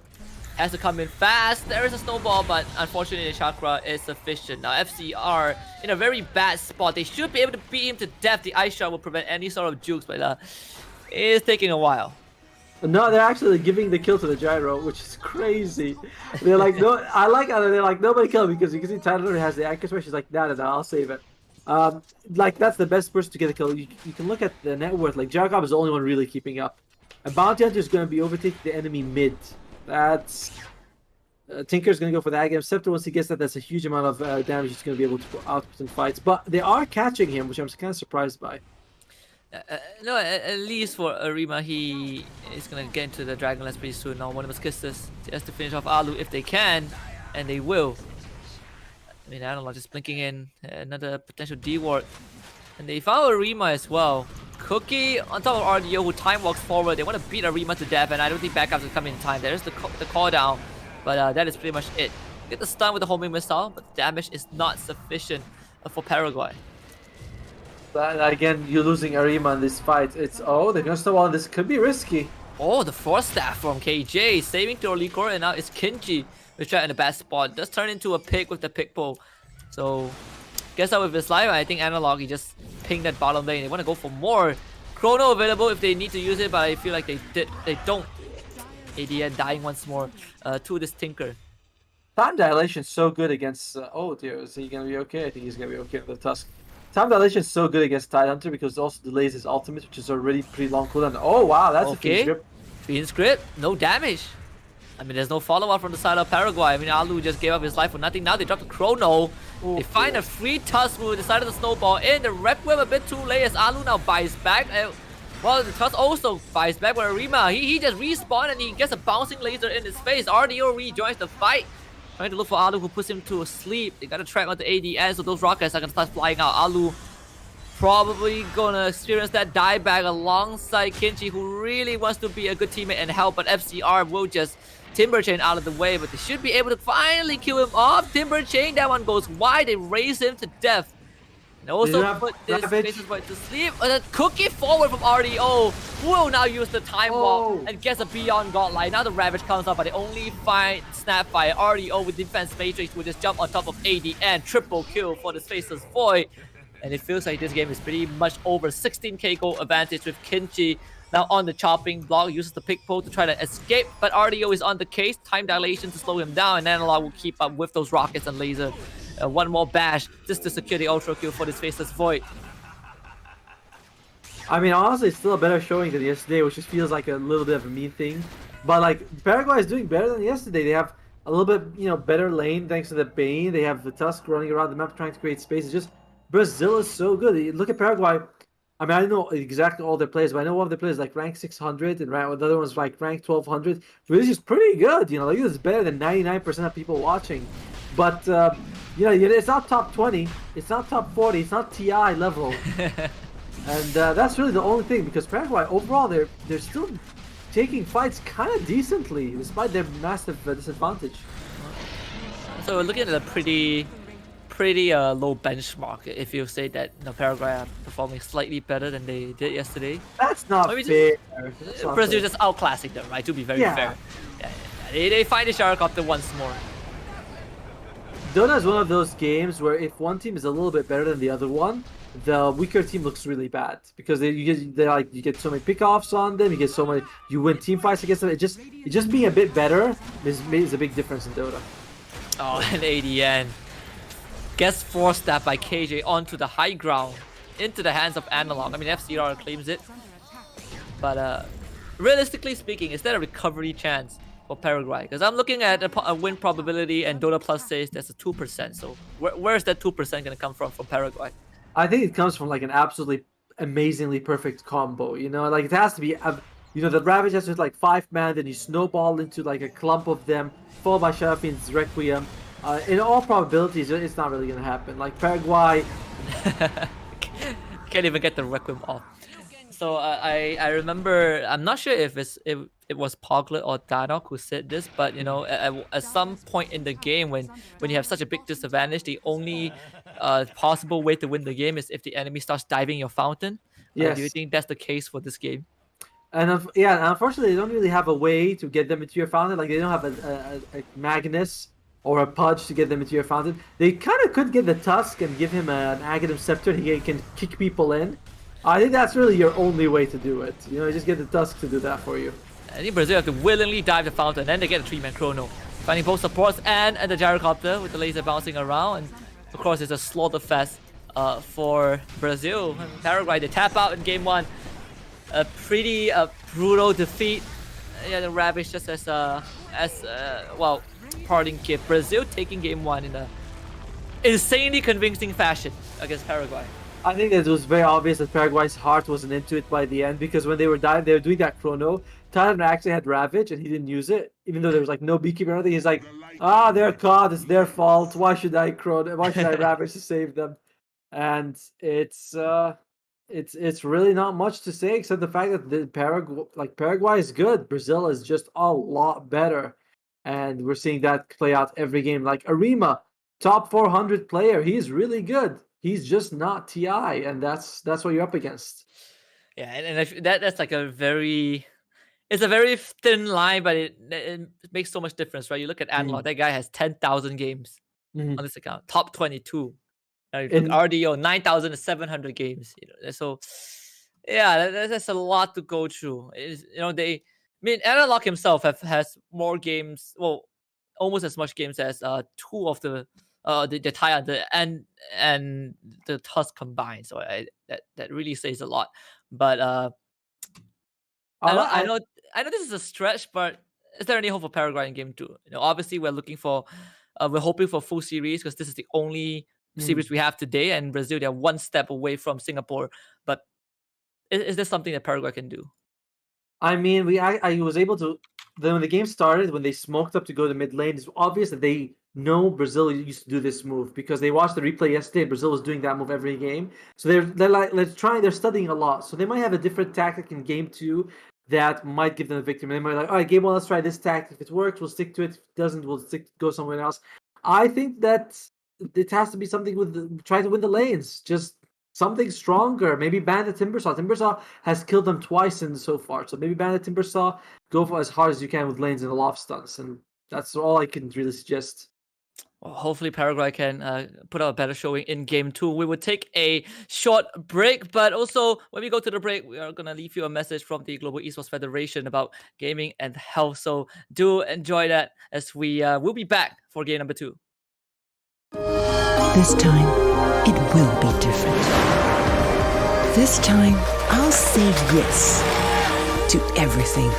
has to come in fast. There is a snowball, but unfortunately the chakra is sufficient. Now FCR in a very bad spot. They should be able to beat him to death. The ice shot will prevent any sort of jukes, but it's taking a while. No, they're actually giving the kill to the gyro, which is crazy. They're like, no, I like how they're like, nobody kill me, because you can see Tyler has the anchor switch. She's like, no, I'll save it. Like, that's the best person to get a kill. You can look at the net worth. Like, Jacob is the only one really keeping up. A bounty hunter is going to be overtaking the enemy mid. That's Tinker's going to go for the Agam Scepter. Once he gets that, that's a huge amount of damage he's going to be able to put out in fights. But they are catching him, which I'm kind of surprised by. No, at least for Arima, he is going to get into the Dragonlance pretty soon. Now, one of his kisses just to finish off Alu if they can, and they will. I mean, Analog just blinking in another potential D-ward. And they found Arima as well. Cookie on top of RDO, who time walks forward. They want to beat Arima to death, and I don't think backups will come in time. There's the call down, but that is pretty much it. Get the stun with the homing missile, but the damage is not sufficient for Paraguay. But again, you're losing Arima in this fight. It's they're gonna snowball. This could be risky. Oh, the Force Staff from KJ saving Theolicor, and now it's Kinji, which are in a bad spot. Does turn into a pig with the pig pole. So, guess out with his life. I think Analog, he just pinged that bottom lane. They want to go for more. Chrono available if they need to use it, but I feel like they don't. ADN dying once more to this Tinker. Time dilation is so good against. Oh dear, is he gonna be okay? I think he's gonna be okay with the Tusk. Time dilation is so good against Tide Hunter because it also delays his ultimate, which is already pretty long cooldown. Oh wow, that's okay. a Fiend Fiend Script, no damage. I mean, there's no follow-up from the side of Paraguay. I mean, Alu just gave up his life for nothing. Now they drop the Chrono. Oh, they find a free Tusk move, decided to snowball in. The Rep Whip a bit too late as Alu now buys back. Well, the Tusk also buys back, but Arima, he just respawned and he gets a bouncing laser in his face. RDO rejoins the fight. Trying to look for Alu, who puts him to sleep. They got to track onto ADN, so those rockets are going to start flying out. Alu probably going to experience that dieback alongside Kinji, who really wants to be a good teammate and help, but FCR will just Timber Chain out of the way, but they should be able to finally kill him off. Timber Chain, that one goes wide. They raise him to death. And also put this Faceless Void to sleep. And a cookie forward from RDO, who will now use the Time Walk and gets a Beyond Godlike. Now the Ravage comes up, but they only find Snapfire. RDO with Defense Matrix will just jump on top of ADN. Triple kill for this Faceless Void. And it feels like this game is pretty much over. 16k goal advantage with Kinchi now on the chopping block. Uses the pick pole to try to escape, but RDO is on the case. Time dilation to slow him down, and Analog will keep up with those rockets and laser. One more bash just to secure the ultra kill for this Faceless Void. I mean, honestly, it's still a better showing than yesterday, which just feels like a little bit of a mean thing. But like, Paraguay is doing better than yesterday. They have a little bit, better lane thanks to the Bane. They have the Tusk running around the map trying to create space. It's just Brazil is so good. Look at Paraguay. I mean, I don't know exactly all their players, but I know one of their players like rank 600 and the other one's like rank 1200. Which is pretty good. Like, this is better than 99% of people watching. But it's not top 20, it's not top 40, it's not TI level. And that's really the only thing, because Paraguay overall they're still taking fights kind of decently despite their massive disadvantage. So we're looking at a pretty pretty low benchmark if you say that Paraguay are performing slightly better than they did yesterday. That's not Maybe fair. That's not Brazil fair. just outclassing them, right? To be very Yeah. fair. They find the Gyrocopter once more. Dota is one of those games where if one team is a little bit better than the other one, the weaker team looks really bad because you get so many pickoffs on them. You win team fights against them. It just being a bit better is a big difference in Dota. Oh, and ADN gets forced that by KJ onto the high ground into the hands of Analog. I mean, FCR claims it, but realistically speaking, is there a recovery chance for Paraguay? Because I'm looking at a win probability, and Dota Plus says there's a 2%. So where's that 2% gonna come from Paraguay? I think it comes from like an absolutely amazingly perfect combo. Like it has to be. The Ravage has to like 5-man, then you snowball into like a clump of them, followed by Sharafin's Requiem. In all probabilities, it's not really gonna happen. Like Paraguay can't even get the Requiem off. So I remember, I'm not sure if it was Poglet or Danok who said this, but at some point in the game when you have such a big disadvantage, the only possible way to win the game is if the enemy starts diving your fountain. Yes. Do you think that's the case for this game? And unfortunately, they don't really have a way to get them into your fountain. Like they don't have a Magnus or a Pudge to get them into your fountain. They kind of could get the Tusk and give him an Aghanim Scepter. He can kick people in. I think that's really your only way to do it. Just get the Tusk to do that for you. I think Brazil have to willingly dive the fountain, and then they get a 3-man chrono. Finding both supports and the Gyrocopter with the laser bouncing around. And of course, it's a slaughter fest for Brazil. And Paraguay, they tap out in game 1. A pretty brutal defeat. Yeah, the Ravage just as parting gift. Brazil taking game 1 in a insanely convincing fashion against Paraguay. I think it was very obvious that Paraguay's heart wasn't into it by the end, because when they were doing that chrono, Thailand actually had Ravage and he didn't use it, even though there was like no beekeeper or anything. He's like, they're caught, it's their fault. Why should I Ravage to save them? And it's really not much to say except the fact that Paraguay is good. Brazil is just a lot better, and we're seeing that play out every game. Like Arima, top 400 player, he's really good. He's just not TI, and that's what you're up against. Yeah, and that's like it's a very thin line, but it makes so much difference, right? You look at Analog, that guy has 10,000 games on this account, top 22. In RDO, 9,700 games. So yeah, that's a lot to go through. Analog himself has more games, well, almost as much games as two of the Thai and the Tusk combined. So that really says a lot. But I know this is a stretch, but is there any hope for Paraguay in game 2? Obviously we're hoping for full series because this is the only series we have today, and Brazil, they're one step away from Singapore. But is this something that Paraguay can do? I mean, I was able to. Then when the game started, when they smoked up to go to mid lane, it's obvious that they know Brazil used to do this move because they watched the replay yesterday. Brazil was doing that move every game, so they're studying a lot. So they might have a different tactic in game 2 that might give them a victory. They might be like, all right, game 1, let's try this tactic. If it works, we'll stick to it. If it doesn't, we'll go somewhere else. I think that it has to be something try to win the lanes. Just something stronger. Maybe ban the Timbersaw. Timbersaw has killed them twice so far. So maybe ban the Timbersaw. Go for as hard as you can with lanes and the loft stunts. And that's all I can really suggest. Well, hopefully Paraguay can put out a better showing in game 2. We would take a short break, but also when we go to the break, we are going to leave you a message from the Global Esports Federation about gaming and health. So do enjoy that as we'll be back for game number 2. This time, it will be different. This time, I'll say yes to everything.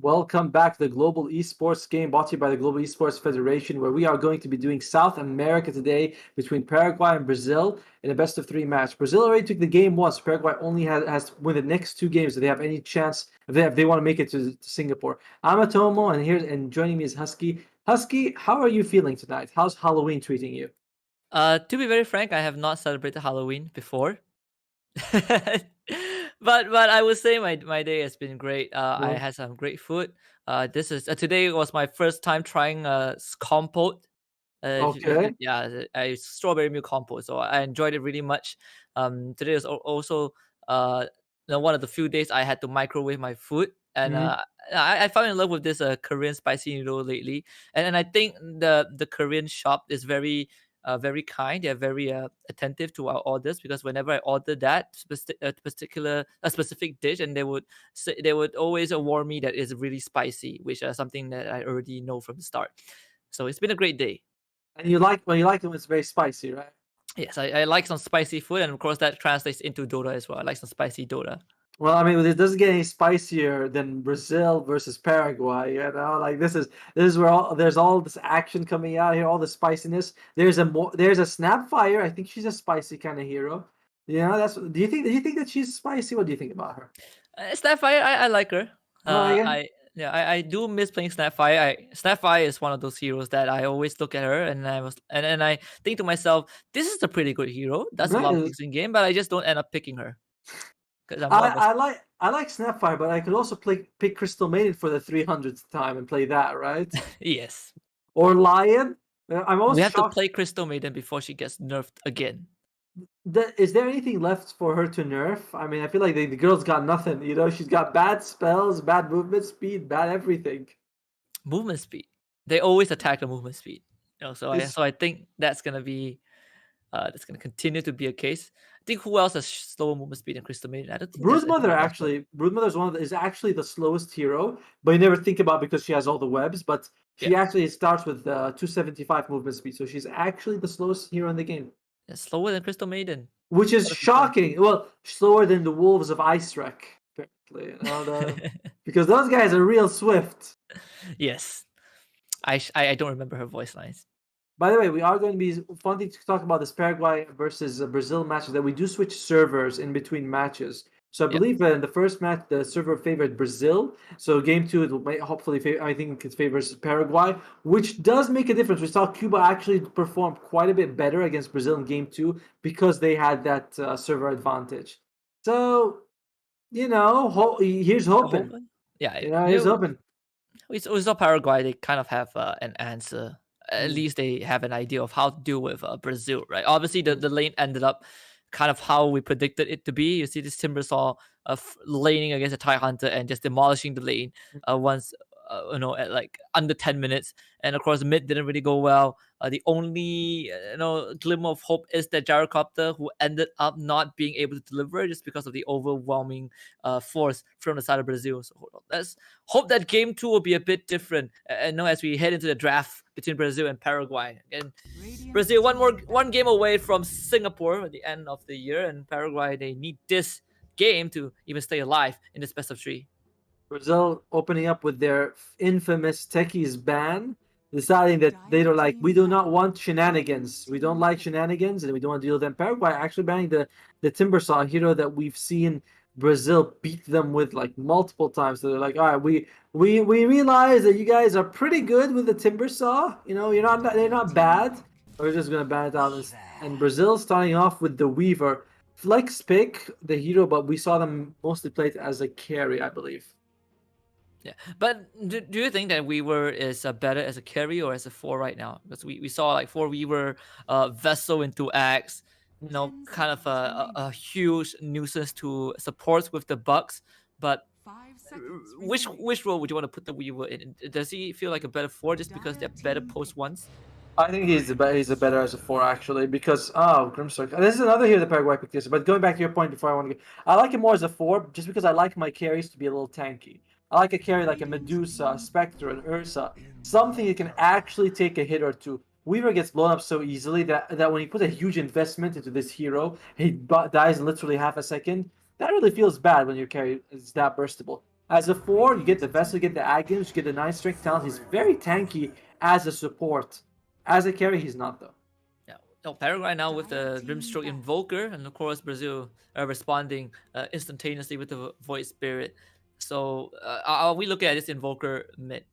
Welcome back to the Global Esports game brought to you by the Global Esports Federation, where we are going to be doing South America today between Paraguay and Brazil in a best of 3 match. Brazil already took the game once. Paraguay only has to win the next 2 games if they have any chance, if they want to make it to Singapore. I'm Atomo, and joining me is Husky. Husky, how are you feeling tonight? How's Halloween treating you? To be very frank, I have not celebrated Halloween before. but I would say my day has been great. I had some great food. Today was my first time trying compote. Okay. Yeah, I strawberry milk compote, so I enjoyed it really much. Today was also one of the few days I had to microwave my food, and I fell in love with this Korean spicy noodle lately, and I think the Korean shop is very kind. They're very attentive to our orders, because whenever I order that specific dish, and they would always warn me that it's really spicy, which is something that I already know from the start. So it's been a great day. And you like when it's very spicy, right? Yes, I like some spicy food, and of course that translates into Dota as well. I like some spicy Dota. Well, I mean, it doesn't get any spicier than Brazil versus Paraguay. You know, like this is where there's all this action coming out here, all the spiciness. There's a Snapfire. I think she's a spicy kind of hero. Yeah, that's. Do you think that she's spicy? What do you think about her? Snapfire, I like her. Oh, yeah. I do miss playing Snapfire. Snapfire is one of those heroes that I always look at her, and I think to myself, this is a pretty good hero. Does a lot of things in game, but I just don't end up picking her. I like Snapfire, but I could also pick Crystal Maiden for the 300th time and play that, right? Yes. Or Lion. We have to play Crystal Maiden before she gets nerfed again. Is there anything left for her to nerf? I mean, I feel like the girl's got nothing. You know, she's got bad spells, bad movement speed, bad everything. Movement speed. They always attack the movement speed. You know, so I think that's gonna continue to be a case. I think who else has slower movement speed than Crystal Maiden? I don't think Broodmother is actually the slowest hero, but you never think about because she has all the webs. But she actually starts with 275 movement speed, so she's actually the slowest hero in the game. Slower than Crystal Maiden, which is shocking. Well, slower than the Wolves of Icewreck, apparently. Because those guys are real swift. Yes, I don't remember her voice lines. By the way, we are going to be wanting to talk about this Paraguay versus Brazil matches, that we do switch servers in between matches. So I believe in the first match, the server favored Brazil. So game 2, it will hopefully I think it favors Paraguay, which does make a difference. We saw Cuba actually perform quite a bit better against Brazil in game 2 because they had that server advantage. So, you know, here's hoping. Yeah, here's hoping. We saw Paraguay. They kind of have an answer. At least they have an idea of how to deal with Brazil, right? Obviously, the lane ended up kind of how we predicted it to be. You see this Timbersaw laning against a TIE Hunter and just demolishing the lane once, at like under 10 minutes. And of course, mid didn't really go well. The only glimmer of hope is that Gyrocopter, who ended up not being able to deliver just because of the overwhelming force from the side of Brazil. So let's hope that game 2 will be a bit different. As we head into the draft between Brazil and Paraguay. And Brazil one game away from Singapore at the end of the year, and Paraguay, they need this game to even stay alive in this best of 3. Brazil opening up with their infamous techies ban, deciding that we do not want shenanigans. We don't like shenanigans, and we don't want to deal with them. Paraguay actually banning the Timbersaw, hero that we've seen Brazil beat them with like multiple times. So they're like, all right, we realize that you guys are pretty good with the Timbersaw. You know, they're not bad. We're just gonna ban it out. And Brazil starting off with the Weaver. Flex pick the hero, but we saw them mostly played as a carry, I believe. Yeah, but do you think that Weaver is better as a carry or as a 4 right now? Because we saw like 4 Weaver, Vessel into Axe, kind of a huge nuisance to supports with the Bucks. But which role would you want to put the Weaver in? Does he feel like a better 4 just because they're better post ones? I think he's a better as a 4 actually, because Grimstork. This is another hero that Paraguay picked this. But going back to your point before I like him more as a 4 just because I like my carries to be a little tanky. I like a carry like a Medusa, a Spectre, an Ursa, something that can actually take a hit or two. Weaver gets blown up so easily that when you put a huge investment into this hero, he dies in literally half a second. That really feels bad when your carry is that burstable. As a 4, you get the Vessel, you get the Agams, you get the 9 strength talent. He's very tanky as a support. As a carry, he's not though. Yeah, no, Paraguay now with the Grimstroke Invoker, and of course Brazil responding instantaneously with the Void Spirit. So are we looking at this Invoker mid?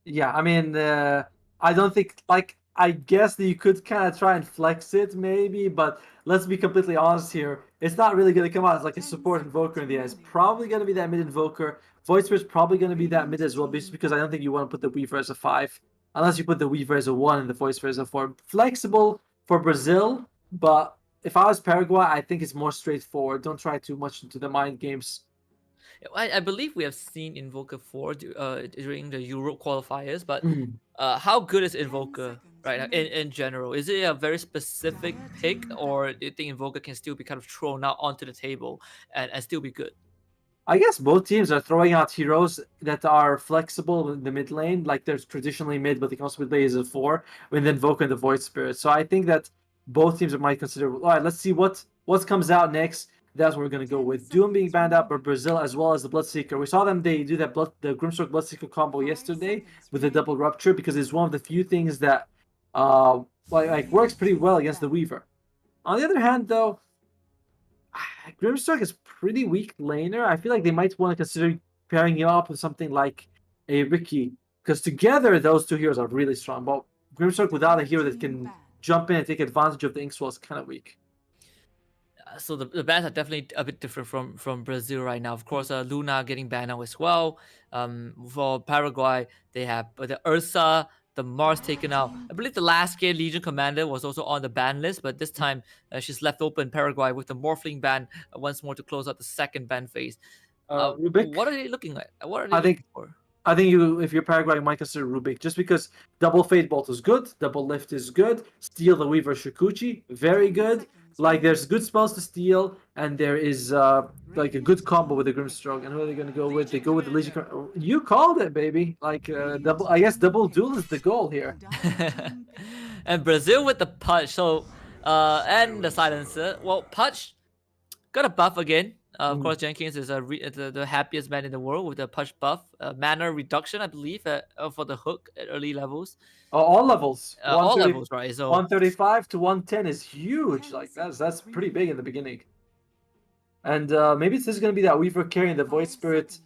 Yeah, I mean, I don't think, like, I guess that you could kind of try and flex it maybe, but let's be completely honest here. It's not really going to come out as like a support Invoker in the end. It's probably going to be that mid Invoker. Void Spirit's probably going to be that mid as well, just because I don't think you want to put the Weaver as a 5. Unless you put the Weaver as a 1 and the Void Spirit as a 4. Flexible for Brazil, but if I was Paraguay, I think it's more straightforward. Don't try too much into the mind games. I believe we have seen Invoker 4 during the Europe qualifiers, but how good is Invoker right now in general? Is it a very specific pick, or do you think Invoker can still be kind of thrown out onto the table and still be good? I guess both teams are throwing out heroes that are flexible in the mid lane, like they're traditionally mid, but they can also play as a 4 with the Invoker and the Void Spirit. So I think that both teams might consider, all right, let's see what comes out next. That's what we're going to go with. Doom being banned out by Brazil as well as the Bloodseeker. We saw them, they do that the Grimstroke Bloodseeker combo yesterday with the double rupture because it's one of the few things that like works pretty well against the Weaver. On the other hand, though, Grimstroke is pretty weak laner. I feel like they might want to consider pairing him up with something like a Ricky, because together those two heroes are really strong. But Grimstroke without a hero that can jump in and take advantage of the Inkswell is kind of weak. So the bans are definitely a bit different from Brazil right now. Of course, Luna getting banned now as well. For Paraguay, they have the Ursa, the Mars taken out. I believe the last game Legion Commander was also on the ban list, but this time she's left open Paraguay with the Morphling ban once more to close out the second ban phase. Rubik, what are they looking at? What are they looking for? I think if you're Paraguay, you might consider Rubik, just because double Fate Bolt is good, double Lift is good, Steal the Weaver Shikuchi, very good. Like, there's good spells to steal, and there is like a good combo with the Grimstroke. And who are they going to go with? They go with the Legion. You called it, baby. Like double. I guess double duel is the goal here. And Brazil with the Pudge. So and the Silencer. Well, Pudge got a buff again. Of course, Jenkins is the happiest man in the world with the Pudge buff. Mana reduction, I believe, for the hook at early levels. All levels. All levels, right? So 135 to 110 is huge. Like that's pretty big in the beginning. And maybe this is going to be that Weaver carrying the Void Spirit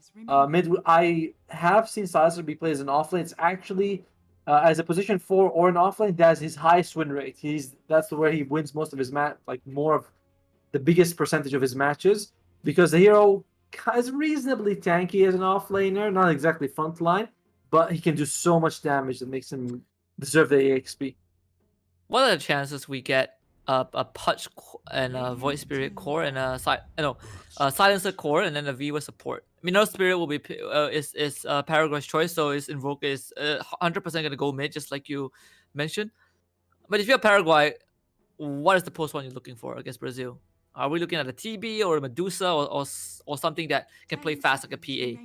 mid. I have seen Silencer be played as an offlane. It's actually as a position 4 or an offlane. That's his highest win rate. That's where he wins most of his like more of the biggest percentage of his matches, because the hero is reasonably tanky as an offlaner, not exactly frontline, but he can do so much damage that makes him deserve the EXP. What are the chances we get a Pudge and a Void Spirit core and a Silencer core and then a Viva support? Mineral Spirit will be is Paraguay's choice, so his Invoker is 100% gonna go mid, just like you mentioned. But if you're Paraguay, what is the post one you're looking for against Brazil? Are we looking at a TB or a Medusa or something that can play fast like a PA?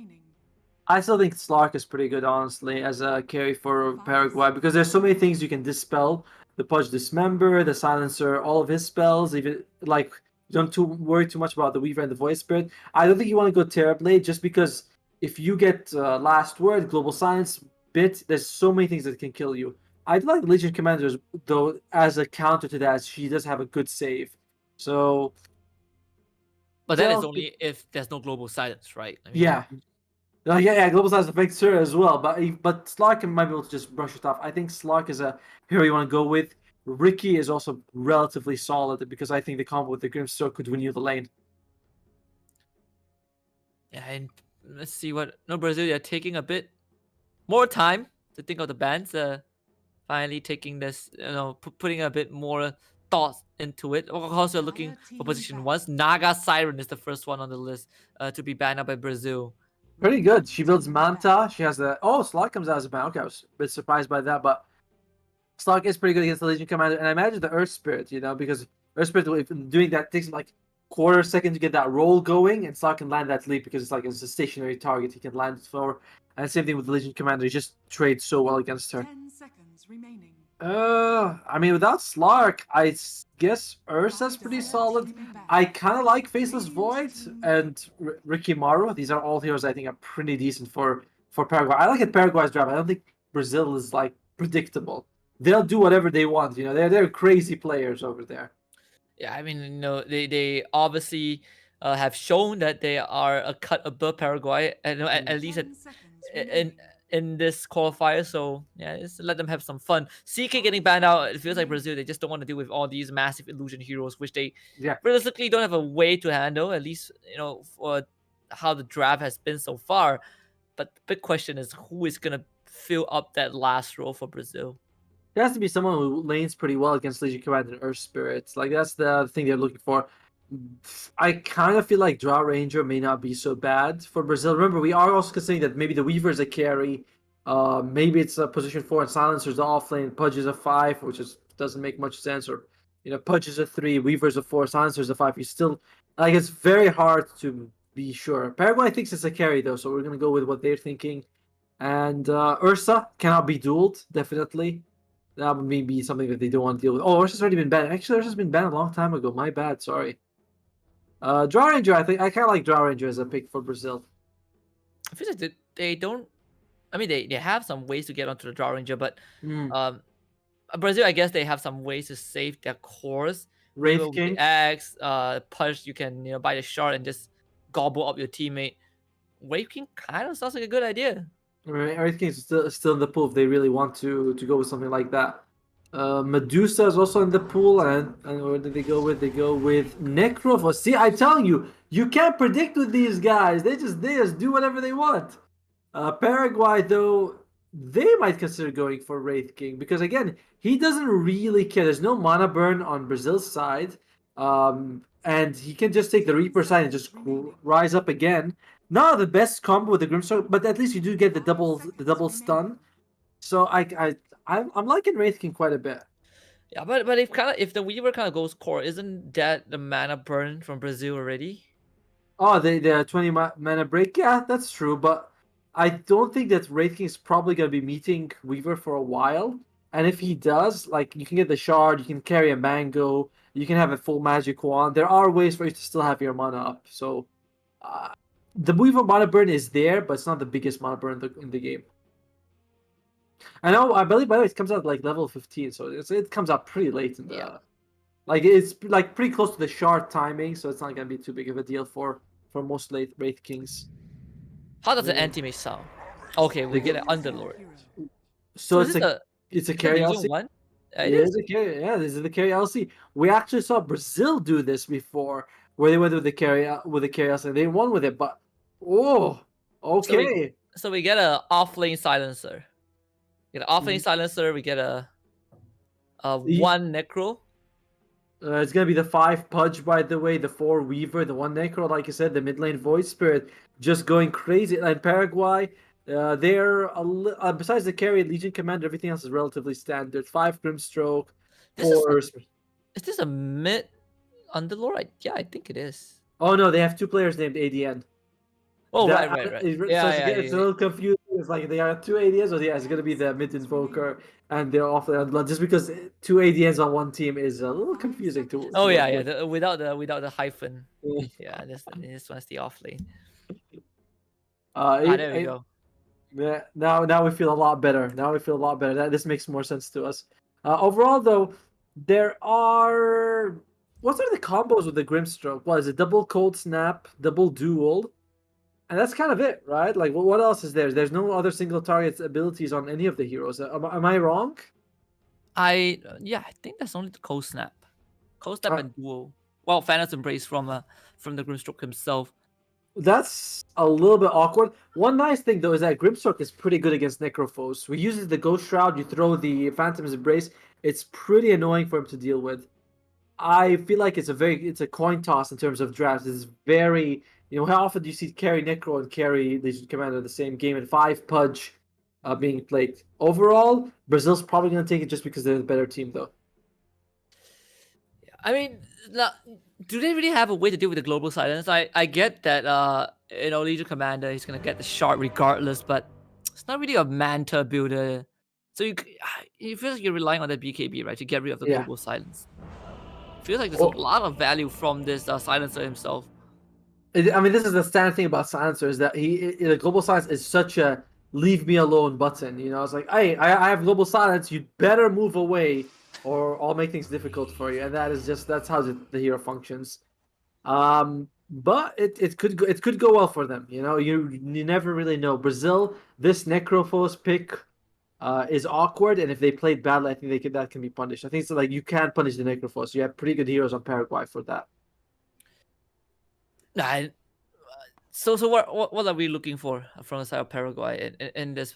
I still think Slark is pretty good, honestly, as a carry for Paraguay, because there's so many things you can dispel. The Pudge Dismember, the Silencer, all of his spells, even like don't worry too much about the Weaver and the Void Spirit. I don't think you want to go Terrorblade, just because if you get Last Word, Global Silence, Bit, there's so many things that can kill you. I'd like Legion Commanders, though, as a counter to that, she does have a good save. So, but then it's only if there's no Global Silence, right? I mean, yeah. Global Silence affects her as well, but Slark might be able to just brush it off. I think Slark is a hero you want to go with. Ricky is also relatively solid, because I think the combo with the Grimstroke could win you the lane. Yeah, and let's see what Brazil, they're taking a bit more time to think of the bans. Finally taking this, putting a bit more thought into it. Of course, we're looking for position 1. Naga Siren is the first one on the list to be banned out by Brazil. Pretty good. She builds Manta. She has the... Oh, Slark comes out as a ban. Okay, I was a bit surprised by that, but Slark is pretty good against the Legion Commander. And I imagine the Earth Spirit, because Earth Spirit, doing that takes like quarter second to get that roll going, and Slark can land that leap because it's a stationary target. He can land it for. And same thing with the Legion Commander. He just trades so well against her. 10 seconds remaining. I mean, without Slark, guess Ursa's pretty solid. I kind of like Faceless Void and Ricky Maru. These are all heroes I think are pretty decent for Paraguay. I like it Paraguay's draft. I don't think Brazil is like predictable. They'll do whatever they want. You know, they're crazy players over there. Yeah, I mean, they obviously have shown that they are a cut above Paraguay, and at least in in this qualifier. So yeah, just let them have some fun. CK getting banned out. It feels like Brazil, they just don't want to deal with all these massive illusion heroes, which they Yeah. realistically don't have a way to handle. At least for how the draft has been so far. But the big question is who is gonna fill up that last role for Brazil. There has to be someone who lanes pretty well against Legion Command and Earth Spirits. Like that's the thing they're looking for. I kind of feel like Draw Ranger may not be so bad for Brazil. Remember, we are also considering that maybe the Weaver is a carry. Maybe it's a position 4 and Silencer's the offlane. Pudge is a 5, which doesn't make much sense. Or Pudge is a 3, Weaver's a 4, Silencer's a 5. You still like it's very hard to be sure. Paraguay thinks it's a carry though, so we're gonna go with what they're thinking. And Ursa cannot be dueled, definitely. That would maybe be something that they don't want to deal with. Oh, Ursa's already been banned. Actually, Ursa's been banned a long time ago. My bad, sorry. Draw Ranger, I think I kind of like Draw Ranger as a pick for Brazil. I feel like they don't. I mean, they have some ways to get onto the Draw Ranger, but Brazil, I guess they have some ways to save their cores. Wraith King, X, Punch. You can buy the shard and just gobble up your teammate. Wraith King kind of sounds like a good idea. Wraith King is still in the pool if they really want to go with something like that. Medusa is also in the pool, and where did they go with? They go with Necro. See, I'm telling you, you can't predict with these guys. They just do whatever they want. Paraguay, though, they might consider going for Wraith King because again, he doesn't really care. There's no mana burn on Brazil's side, and he can just take the Reaper side and just rise up again. Not the best combo with the Grimstroke, but at least you do get the double stun. So I'm liking Wraith King quite a bit. Yeah, but if the Weaver kind of goes core, isn't that the mana burn from Brazil already? Oh, the 20 mana break. Yeah, that's true, but I don't think that Wraith King is probably going to be meeting Weaver for a while. And if he does, like you can get the shard, you can carry a mango, you can have a full magic wand. There are ways for you to still have your mana up. So the Weaver mana burn is there, but it's not the biggest mana burn in the game. I believe, by the way, it comes out like level 15, so it comes out pretty late in the. Yeah. Like it's like pretty close to the shard timing, so it's not gonna be too big of a deal for most late Wraith Kings. How does the anti-mage sound? Okay, we get an Underlord. So it's a carry LC. One? It is a carry. Yeah, this is the carry LC. We actually saw Brazil do this before, where they went with the carry LC. They won with it, but okay. So we get a offlane silencer. We get an offlane silencer. We get a 1 Necro. It's gonna be the 5 Pudge, by the way, the 4 Weaver, the 1 Necro, like I said, the mid lane Void Spirit just going crazy. And Paraguay, they're besides the carry Legion Commander, everything else is relatively standard. 5 Grimstroke, 4. Is this a mid Underlord? Yeah, I think it is. Oh no, they have 2 players named ADN. Oh, right. It's a little confusing. It's like they are 2 ADNs, or it's gonna be the mid invoker, and they're offlane. Just because 2 ADNs on one team is a little confusing to. Oh yeah. Without the hyphen. Yeah, this one's the offlane. There we go. Yeah, now we feel a lot better. This makes more sense to us. Overall, though, there are what are the combos with the Grimstroke? What is it? Double Cold Snap, double Duel. And that's kind of it, right? Like, what else is there? There's no other single target abilities on any of the heroes. Am I wrong? I think that's only the Cold Snap. Cold Snap and Duel. Well, Phantom's Embrace from the Grimstroke himself. That's a little bit awkward. One nice thing, though, is that Grimstroke is pretty good against Necrophos. We use the Ghost Shroud, you throw the Phantom's Embrace. It's pretty annoying for him to deal with. I feel like it's a coin toss in terms of drafts. It's very... how often do you see carry Necro and carry Legion Commander in the same game, and 5 Pudge being played? Overall, Brazil's probably going to take it just because they're the better team, though. I mean, do they really have a way to deal with the global silence? I get that, Legion Commander, he's going to get the shard regardless, but it's not really a Manta builder So you feel like you're relying on that BKB, right, to get rid of the Yeah. global silence. Feels like there's Well, a lot of value from this silencer himself. I mean, this is the standard thing about silencer is that the global silence is such a leave me alone button. You know, it's like, hey, I have global silence. You better move away, or I'll make things difficult for you. And that's how the hero functions. But it could go well for them. You know, you never really know. Brazil, this Necrophos pick is awkward, and if they played badly, I think that can be punished. I think it's like you can't punish the Necrophos. You have pretty good heroes on Paraguay for that. Nah, so what are we looking for from the side of Paraguay in this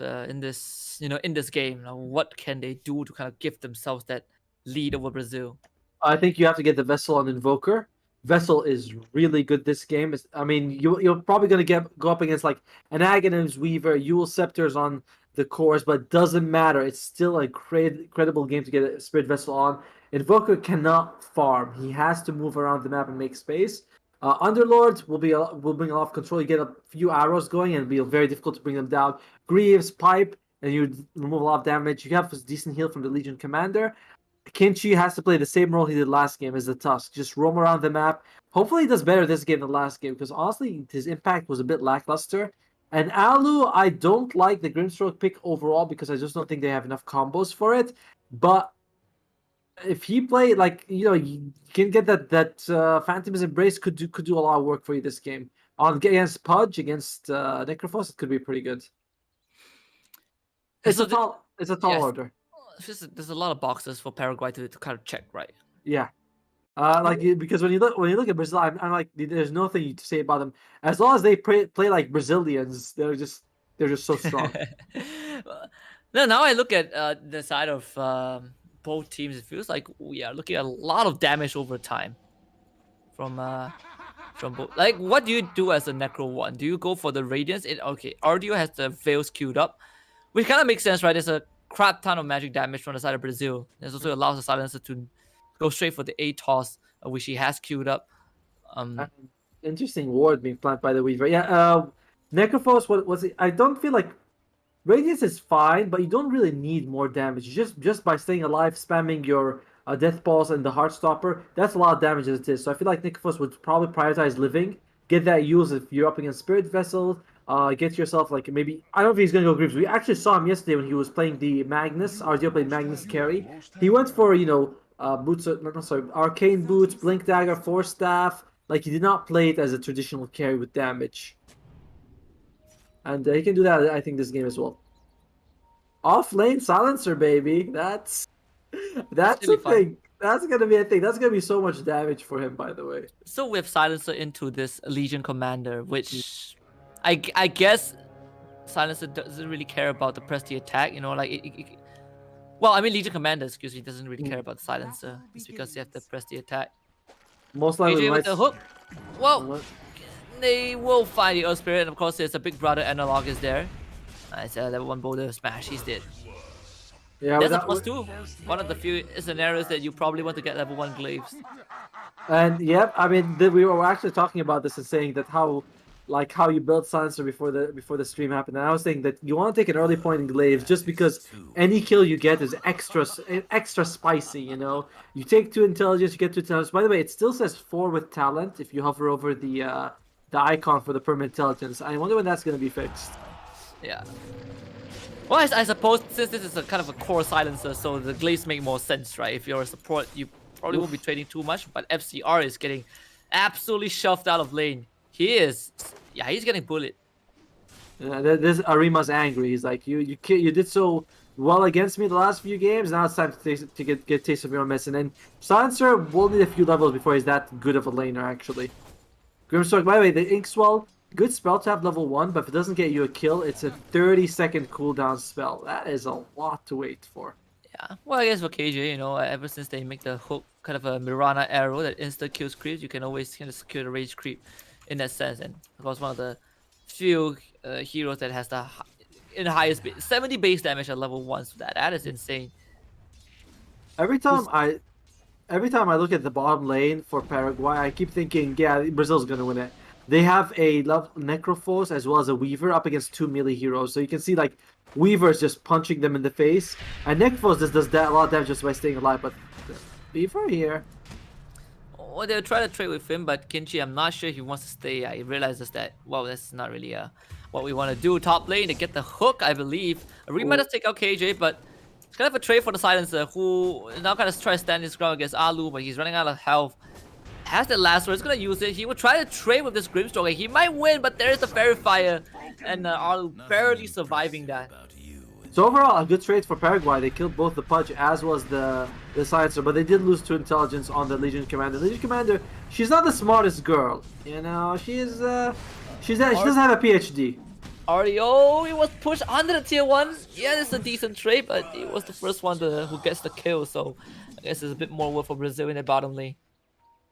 game? Now, what can they do to kind of give themselves that lead over Brazil? I think you have to get the Vessel on Invoker. Vessel is really good this game. I mean, you're probably gonna go up against like an Aghanim's Weaver, Yule Scepters on the cores, but it doesn't matter. It's still a credible game to get a Spirit Vessel on. Invoker cannot farm. He has to move around the map and make space. Underlord will bring a lot of control. You get a few arrows going, and it'll be very difficult to bring them down. Greaves, Pipe, and you remove a lot of damage. You have a decent heal from the Legion Commander. Kinchi has to play the same role he did last game as the Tusk. Just roam around the map. Hopefully he does better this game than last game, because honestly, his impact was a bit lackluster. And Alu, I don't like the Grimstroke pick overall, because I just don't think they have enough combos for it. But if he play, like, you can get that Phantom's Embrace could do a lot of work for you this game. Against Pudge, against Necrophos, it could be pretty good. It's a tall order. There's a lot of boxes for Paraguay to kind of check, right? Yeah. Because when you look at Brazil, I'm like, there's nothing to say about them. As long as they play like Brazilians, they're just so strong. No, now I look at the side of both teams. It feels like we are looking at a lot of damage over time from both. Like, what do you do as a Necro one? Do you go for the Radiance? Okay, RDO has the Veils queued up, which kind of makes sense, right? There's a crap ton of magic damage from the side of Brazil. There's also allows the Silencer to go straight for the ATOS, which he has queued up. Interesting ward being planted by the Weaver. Yeah, Necrophos, what was it? I don't feel like Radiance is fine, but you don't really need more damage. Just by staying alive, spamming your Death Pulse and the Heartstopper, that's a lot of damage as it is. So I feel like Necrophos would probably prioritize living, get that use if you're up against Spirit Vessel. Get yourself like maybe, I don't know if he's gonna go Greaves. We actually saw him yesterday when he was playing the Magnus. RDO played Magnus carry. He went for boots. Arcane Boots, Blink Dagger, Force Staff. Like, he did not play it as a traditional carry with damage, and he can do that, I think, this game as well. Off lane Silencer, baby. That's a thing. That's gonna be a thing. That's gonna be so much damage for him, by the way. So with Silencer into this Legion Commander, which I guess Silencer doesn't really care about the press the attack, well, I mean, Legion Commander, excuse me, doesn't really care about the Silencer. It's because you have to press the attack. Most likely with the hook. Well, they will find the Earth Spirit, and of course, there's a Big Brother analog is there. Nice, level 1 boulder smash, he's dead. Yeah, that's a +2. One of the few scenarios that you probably want to get level 1 glaives. And yep, I mean, we were actually talking about this and saying that how you build Silencer before the stream happened. And I was saying that you want to take an early point in glaives just because any kill you get is extra spicy. You take 2 intelligence, you get 2 intelligence. By the way, it still says 4 with talent if you hover over the icon for the permanent intelligence. I wonder when that's gonna be fixed. Yeah. Well, I suppose since this is a kind of a core Silencer, so the glaives make more sense, right? If you're a support, you probably won't be trading too much, but FCR is getting absolutely shoved out of lane. He's getting bullied. This Arima's angry. He's like, you did so well against me the last few games. Now it's time to get taste of your medicine. And Silencer will need a few levels before he's that good of a laner, actually. Grimstroke, by the way, the Inkswell, good spell to have level 1, but if it doesn't get you a kill, it's a 30-second cooldown spell. That is a lot to wait for. Yeah, well, I guess for KJ, ever since they make the hook kind of a Mirana arrow that insta kills creeps, you can always kind of secure the rage creep in that sense. And of course, one of the few heroes that has the highest 70 base damage at level 1, so that is insane. Every time I look at the bottom lane for Paraguay, I keep thinking, yeah, Brazil's gonna win it. they have a Necrophos as well as a Weaver up against 2 melee heroes. So you can see like Weaver's just punching them in the face, and Necrophos just does that a lot of damage just by staying alive. But Weaver here. Well, they'll try to trade with him, but Kinchi, I'm not sure he wants to stay. He realizes that, well, that's not really what we want to do. Top lane to get the hook, I believe. Arima does take out KJ, but it's kind of a trade for the Silencer, who now kind of tries to stand his ground against Alu, but he's running out of health. Has the last word, he's gonna use it. He will try to trade with this Grimstroke. He might win, but there is the Fairy Fire, and Alu barely surviving that. So overall, a good trade for Paraguay. They killed both the Pudge as well as the Silencer, but they did lose 2 intelligence on the Legion Commander. Legion Commander, she's not the smartest girl. You know, she doesn't have a PhD. RDO, he was pushed under the tier 1. Yeah, it's a decent trade, but he was the first one who gets the kill, so I guess it's a bit more worth for Brazil in the bottom lane.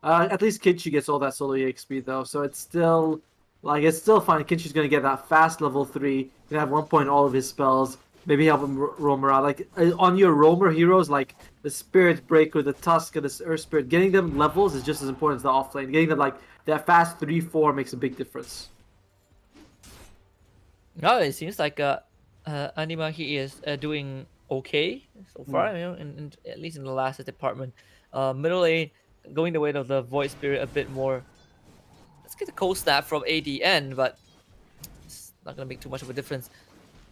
At least Kinchi gets all that solo EXP though, so it's still fine. Kinchi's gonna get that fast level 3. Gonna have 1 point all of his spells. Maybe help him roam around. Like on your roamer heroes, like the Spirit Breaker, the Tusk, and the Earth Spirit, getting them levels is just as important as the offlane. Getting them like that fast 3-4 makes a big difference. No, it seems like Anima, he is doing okay so far. You know, at least in the last department. Middle lane going the way of the Void Spirit a bit more. Let's get the cold snap from ADN, but it's not gonna make too much of a difference.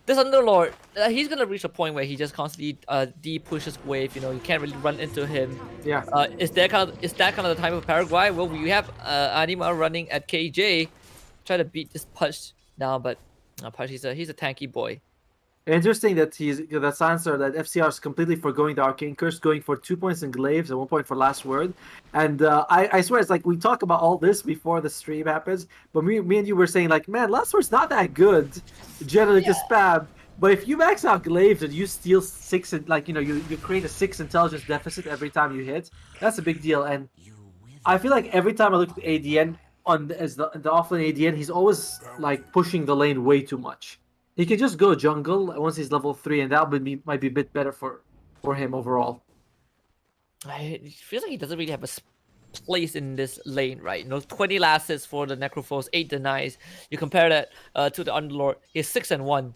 This Underlord, he's gonna reach a point where he just constantly de-pushes wave. You know, you can't really run into him. Yeah. Is that kind of the time of Paraguay? Well, we have Anima running at KJ, try to beat this Pudge down, but Pudge, he's a tanky boy. Interesting that that Silencer, that FCR is completely forgoing the Arcane Curse, going for 2 points in Glaives and 1 point for Last Word. And I swear, it's like we talk about all this before the stream happens, but me and you were saying like, man, Last Word's not that good generally to spam. But if you max out Glaives and you steal 6, like, you know, you create a 6 intelligence deficit every time you hit, that's a big deal. And I feel like every time I look at ADN as the offlane ADN, he's always like pushing the lane way too much. He can just go jungle once he's level 3, and that might be a bit better for him overall. It feels like he doesn't really have a place in this lane, right? You know, 20 last hits for the Necrophos, 8 denies. You compare that to the Underlord, he's 6-1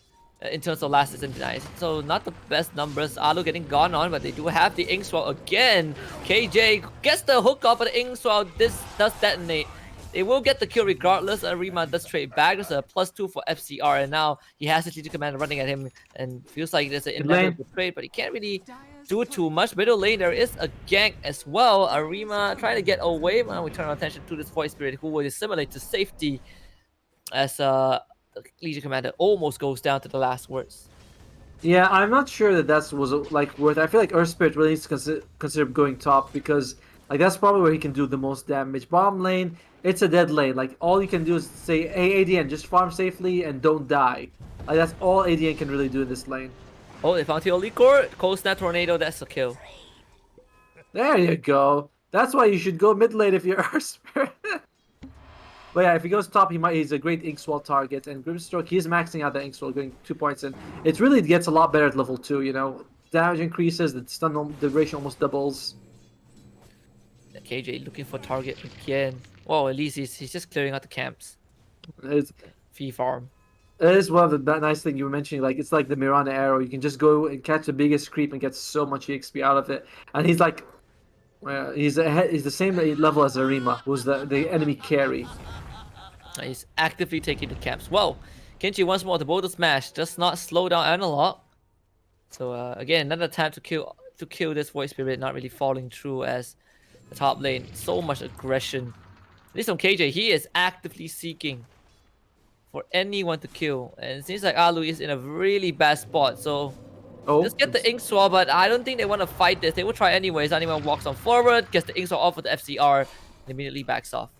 in terms of last hits and denies. So not the best numbers. Alu getting gone on, but they do have the Inkswell again. KJ gets the hook off of the Inkswell. This does detonate. They will get the kill regardless. Arima does trade back. There's a +2 for FCR, and now he has the Legion Commander running at him, and feels like there's an inevitable trade, but he can't really do too much. Middle lane, there is a gank as well. Arima trying to get away. Well, we turn our attention to this Void Spirit, who will assimilate to safety as the Legion Commander almost goes down to the last words. Yeah, I'm not sure that was like worth. I feel like Earth Spirit really needs to consider going top, because like that's probably where he can do the most damage. Bottom lane, it's a dead lane. Like all you can do is say, "Hey ADN, just farm safely and don't die." Like that's all ADN can really do in this lane. Oh, they found Teal Core, Cold Snap Tornado. That's a kill. There you go. That's why you should go mid lane if you're Earth Spirit. But yeah, if he goes top, he's a great Inkswell target. And Grimstroke, he's maxing out the Inkswell, going 2 points in. It really gets a lot better at level 2. You know, damage increases, the stun duration almost doubles. KJ looking for target again. Well, at least he's just clearing out the camps. It's Fee farm. It is one of the nice thing you were mentioning. Like it's like the Mirana arrow. You can just go and catch the biggest creep and get so much EXP out of it. And he's like, he's the same level as Arima, who's the enemy carry. He's actively taking the camps. Well, Kenji once more the boulder smash does not slow down Analog. So again, another time to kill this Void Spirit, not really falling through as the top lane. So much aggression. At least on KJ, he is actively seeking for anyone to kill, and it seems like Alu is in a really bad spot. So just get the Inkswell, but I don't think they want to fight this. They will try anyways. Anyone walks on forward, gets the Inkswell off with the FCR, and immediately backs off.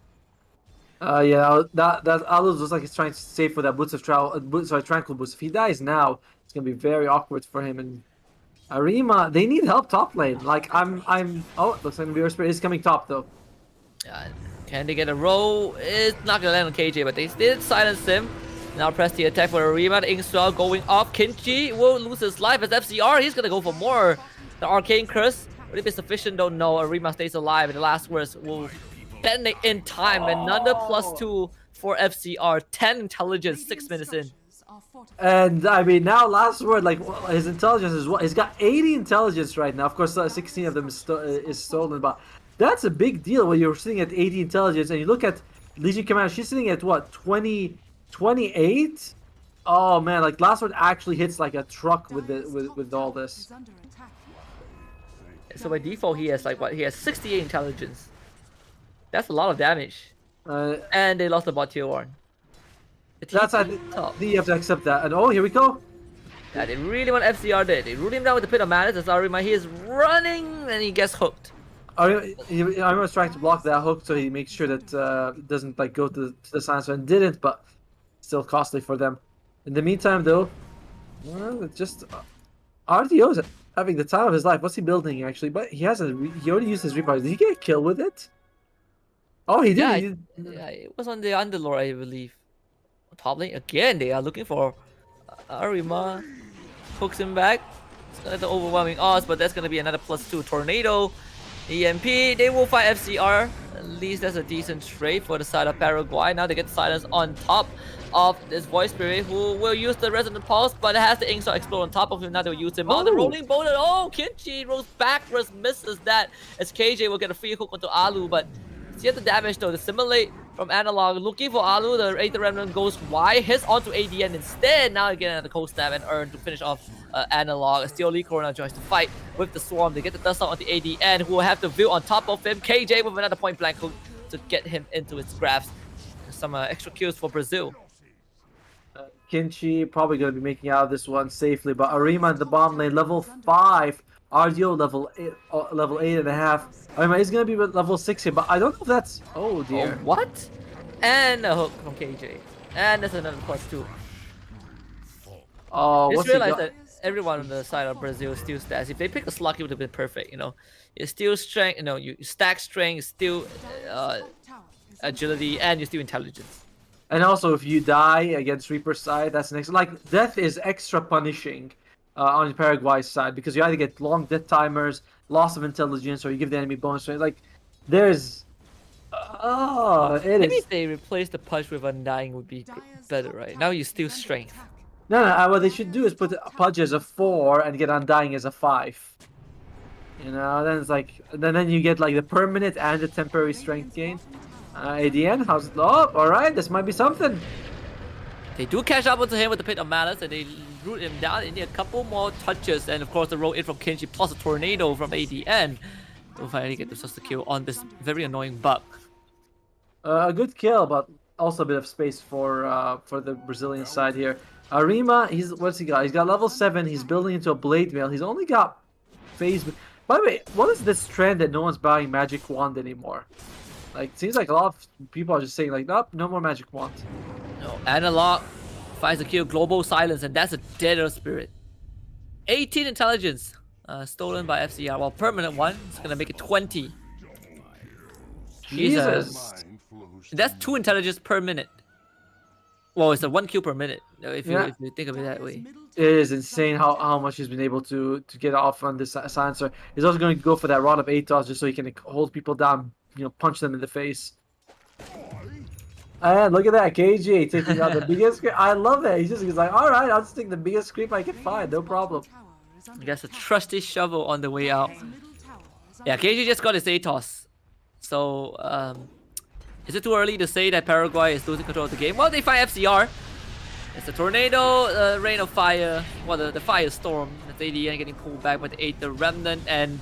Yeah, that Alu looks like he's trying to save for that Tranquil Boost. If he dies now, it's gonna be very awkward for him. And Arima, they need help top lane. Like oh, looks like the Spirit is coming top though. Can they get a roll? It's not gonna land on KJ, but they did silence him. Now press the attack for Arima. The Inkswell going off. Kinchi will lose his life as FCR. He's gonna go for more. The Arcane Curse. Will it be sufficient? Don't know. Arima stays alive, and the last words will detonate in time. Another +2 for FCR. 10 intelligence, 6 minutes in. And I mean, now last word, like his intelligence is what he's got 80 intelligence right now. Of course, 16 of them is stolen, but that's a big deal when you're sitting at 80 intelligence and you look at Legion Commander. She's sitting at what 28. Oh man, like last word actually hits like a truck with all this. So by default, he has like what? He has 68 intelligence. That's a lot of damage. And they lost the bot tier 1. That's I think you have to accept that. And oh, here we go. Yeah, they really want FCR there. They root him down with the Pit of Madness. As Arima, he is running and he gets hooked. Arima's trying to block that hook so he makes sure that it doesn't like go to the silencer and didn't, but still costly for them. In the meantime, though, well, it's just RDO's having the time of his life. What's he building actually? But he hasn't. He already used his repower. Did he get a kill with it? Oh, he did. Yeah, it was on the Underlord, I believe. Top lane again. They are looking for Arima. Hooks him back. It's gonna have the overwhelming odds, but that's gonna be another +2 tornado. EMP. They will fight FCR. At least that's a decent trade for the side of Paraguay. Now they get silence on top of this Voice Spirit, who will use the Resonant Pulse, but it has the Inksaw explode on top of him. Now they'll use him on the Rolling Boulder. Oh, Kinchi rolls backwards, misses that as KJ will get a free hook onto Alu, but see the damage though. The Simulate from Analog looking for Alu. The Aether Remnant goes wide, hits onto ADN instead. Now again at the cold stab and earn to finish off Analog. Still Lee Corona joins to fight with the Swarm. They get the dust out on the ADN, who will have the view on top of him. KJ with another point blank hook to get him into his grasp. Some extra kills for Brazil. Kinchi probably going to be making out of this one safely, but Arima in the bomb lane, level 5. RDO level 8.5. Arima is going to be level 6 here, but I don't know if that's... Oh dear. Oh, what? And a hook from KJ. And there's another +2. Oh, just realized that everyone on the side of Brazil still stats. If they pick a slug, it would have been perfect, you know. It's still strength, you know, you stack strength, still agility, and you still intelligence. And also, if you die against Reaper's side, that's next. Like, death is extra punishing on Paraguay's side, because you either get long death timers, loss of intelligence, or you give the enemy bonus. Like, there's... Maybe if they replace the punch with Undying would be better, right? Now you still strength. No, what they should do is put Pudge as a 4 and get Undying as a 5. You know, then it's like... Then you get, like, the permanent and the temporary strength gain. ADN, how's it? Oh, alright, this might be something. They do catch up onto him with the Pit of Malice and they root him down. They need a couple more touches, and of course the roll in from Kinchi plus a tornado from ADN. They'll finally get themselves the kill on this very annoying bug. A good kill, but also a bit of space for the Brazilian side here. Arima, what's he got? He's got level 7. He's building into a blade mail. He's only got phase. By the way, what is this trend that no one's buying Magic Wand anymore? Like, seems like a lot of people are just saying like, nope, no more Magic Wand. No, Analog finds a kill, Global Silence, and that's a Deader Spirit. 18 intelligence stolen by FCR, while permanent one is gonna make it 20. Jesus. That's 2 intelligence per minute. Well, it's a 1 kill per minute, if you think of it that way. It is insane how much he's been able to get off on this silencer. He's also going to go for that Rod of Atos just so he can hold people down, you know, punch them in the face. And look at that, KJ taking out the biggest creep. I love that. He's like, all right, I'll just take the biggest creep I can find, no problem. He gets a trusty shovel on the way out. Yeah, KJ just got his Atos. So, is it too early to say that Paraguay is losing control of the game? Well, they find FCR. It's a tornado, Rain of Fire, well, the Firestorm. That's ADN getting pulled back by the Aether Remnant, and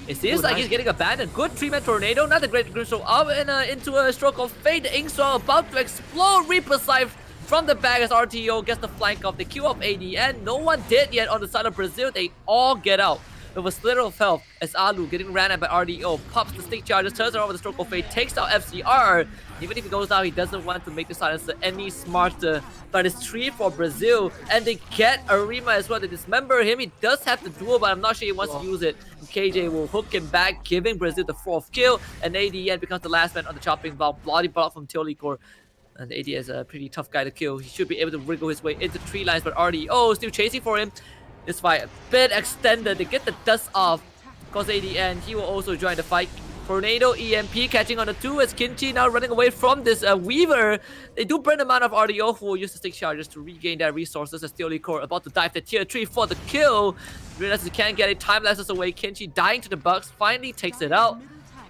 it seems like he's getting abandoned. Good 3-man tornado, not the great Grimstroke up and into a stroke of fate. The Inksaw about to explode. Reaper Scythe from the back as RTO gets the flank off the Q of ADN. No one dead yet on the side of Brazil. They all get out with a slither of health as Alu getting ran at by RDO. Pops the stick charges, turns around with the stroke of fate, takes out FCR. Even if he goes down, he doesn't want to make the silencer any smarter. But it's 3 for Brazil, and they get Arima as well. They dismember him. He does have the duel, but I'm not sure he wants to use it. And KJ will hook him back, giving Brazil the 4th kill. And ADN becomes the last man on the chopping block. Bloody block from Teolikor. And ADN is a pretty tough guy to kill. He should be able to wriggle his way into 3 lines, but RDO still chasing for him. This fight a bit extended. They get the dust off. Because ADN, he will also join the fight. Tornado EMP catching on the 2 as Kinchi now running away from this Weaver. They do burn amount of RDO who will use the 6 charges to regain their resources as Theoly Core about to dive to tier 3 for the kill. Realizes he can't get it, time lapses away. Kinchi dying to the bugs, finally takes it out.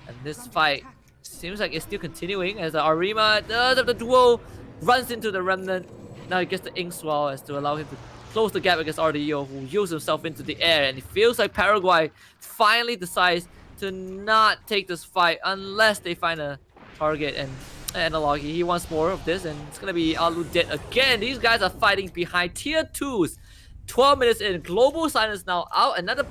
And this fight seems like it's still continuing as Arima, the duo, runs into the Remnant. Now he gets the Ink Swell as to allow him to close the gap against RDO, who yields himself into the air. And it feels like Paraguay finally decides to not take this fight unless they find a target and analog. He wants more of this, and it's gonna be Alu dead again. These guys are fighting behind tier 2s. 12 minutes in, Global Silence now out. Another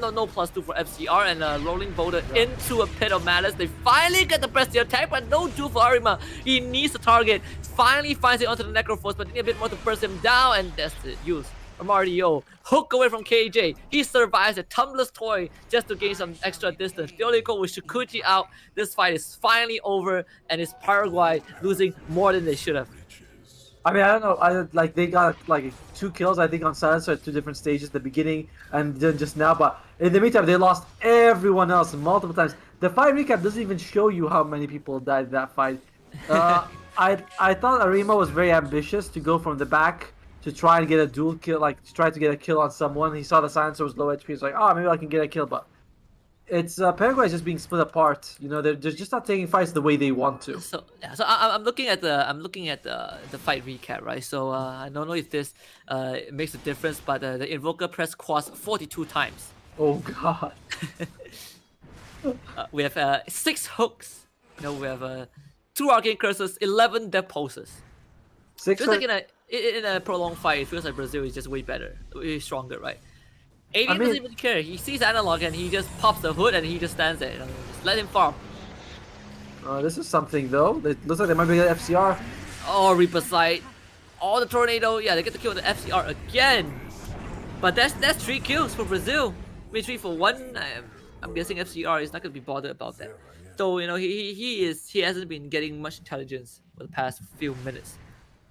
no +2 for FCR, and rolling boulder into a pit of malice. They finally get the press the attack, but no do for Arima. He needs the target. Finally finds it onto the Necroforce, but need a bit more to burst him down, and that's the use from RDO. Hook away from KJ. He survives a Tumbler's Toy just to gain some extra distance. Theolico with Shikuchi out. This fight is finally over, and it's Paraguay losing more than they should have. I mean, I don't know. They got like 2 kills, I think, on Silencer at 2 different stages, the beginning and then just now. But in the meantime, they lost everyone else multiple times. The fight recap doesn't even show you how many people died in that fight. I thought Arima was very ambitious to go from the back to try and get a dual kill, like to try to get a kill on someone. He saw the Silencer was low HP. He's like, oh, maybe I can get a kill. But it's Paraguay is just being split apart. You know, they're just not taking fights the way they want to. So I'm looking at the fight recap, right? So I don't know if this makes a difference, but the Invoker pressed quads 42 times. Oh god. We have 6 hooks. You know, we have 2 arcane curses, 11 death pulses. 6. Feels like in a prolonged fight, it feels like Brazil is just way better, way stronger, right? Alien doesn't even care. He sees Analog and he just pops the hood and he just stands there. You know, just let him farm. This is something though. It looks like they might be at FCR. Oh, Reaper Sight. Oh, the Tornado. Yeah, they get the kill with the FCR again. But that's 3 kills for Brazil. I mean, 3 for 1. I'm guessing FCR is not gonna be bothered about that. So you know he hasn't been getting much intelligence for the past few minutes.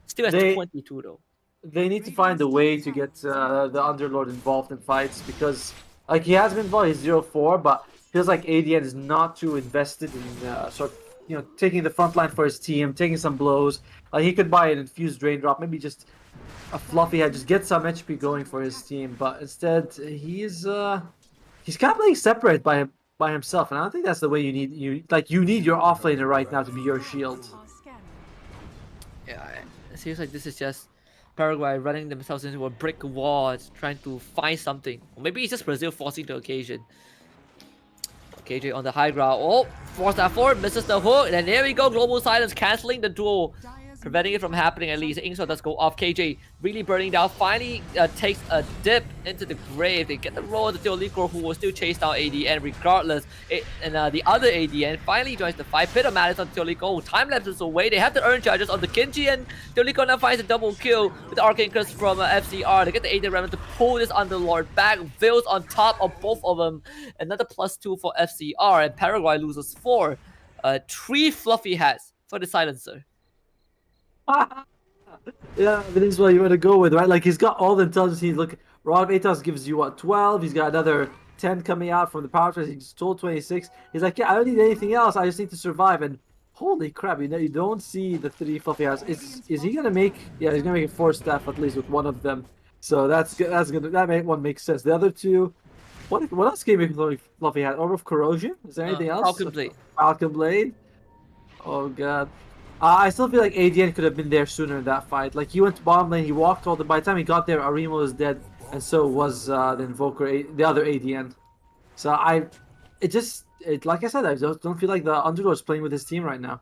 Still has 22 though. They need to find a way to get the Underlord involved in fights, because like he has been involved, he's 0-4, but feels like ADN is not too invested in sort of, you know, taking the front line for his team, taking some blows. He could buy an infused drain drop, maybe just a fluffy head, just get some HP going for his team. But instead, he's kind of playing separate by himself, and I don't think that's the way you need your offlaner right now to be your shield. Yeah, it seems like this is just Paraguay running themselves into a brick wall, trying to find something. Or maybe it's just Brazil forcing the occasion. KJ on the high ground. Oh, force that forward, misses the hook. And there we go, Global Silence cancelling the duel, preventing it from happening at least. Inkshot does go off. KJ really burning down. Finally takes a dip into the grave. They get the roll of the Theolico, who will still chase down ADN regardless. The other ADN finally joins the fight. Pit of Malice on Theolico, who time lapses away. They have the earn charges on the Kinji, and Theolico now finds a double kill with the Arcane Curse from FCR. They get the ADN Remnant to pull this Underlord back. Veils on top of both of them. Another +2 for FCR, and Paraguay loses 4. 3 fluffy hats for the Silencer. Yeah, this is what you want to go with, right? Like, he's got all the intelligence. Look, Rob Atos gives you what, 12? He's got another 10 coming out from the power trade. He stole 26. He's like, yeah, I don't need anything else. I just need to survive. And holy crap, you know, you don't see the 3 fluffy hats. Is he gonna make? Yeah, he's gonna make a 4 staff at least with one of them. So that's good. That one makes sense. The other 2. What else can you make fluffy hat? Orb of Corrosion? Is there anything else? Falcon Blade. Falcon Blade. Oh god. I still feel like ADN could have been there sooner in that fight. Like, he went to bottom lane, he walked all the. By the time he got there, Arima was dead, and so was the Invoker, the other ADN. So like I said, I don't feel like the Underlord is playing with his team right now.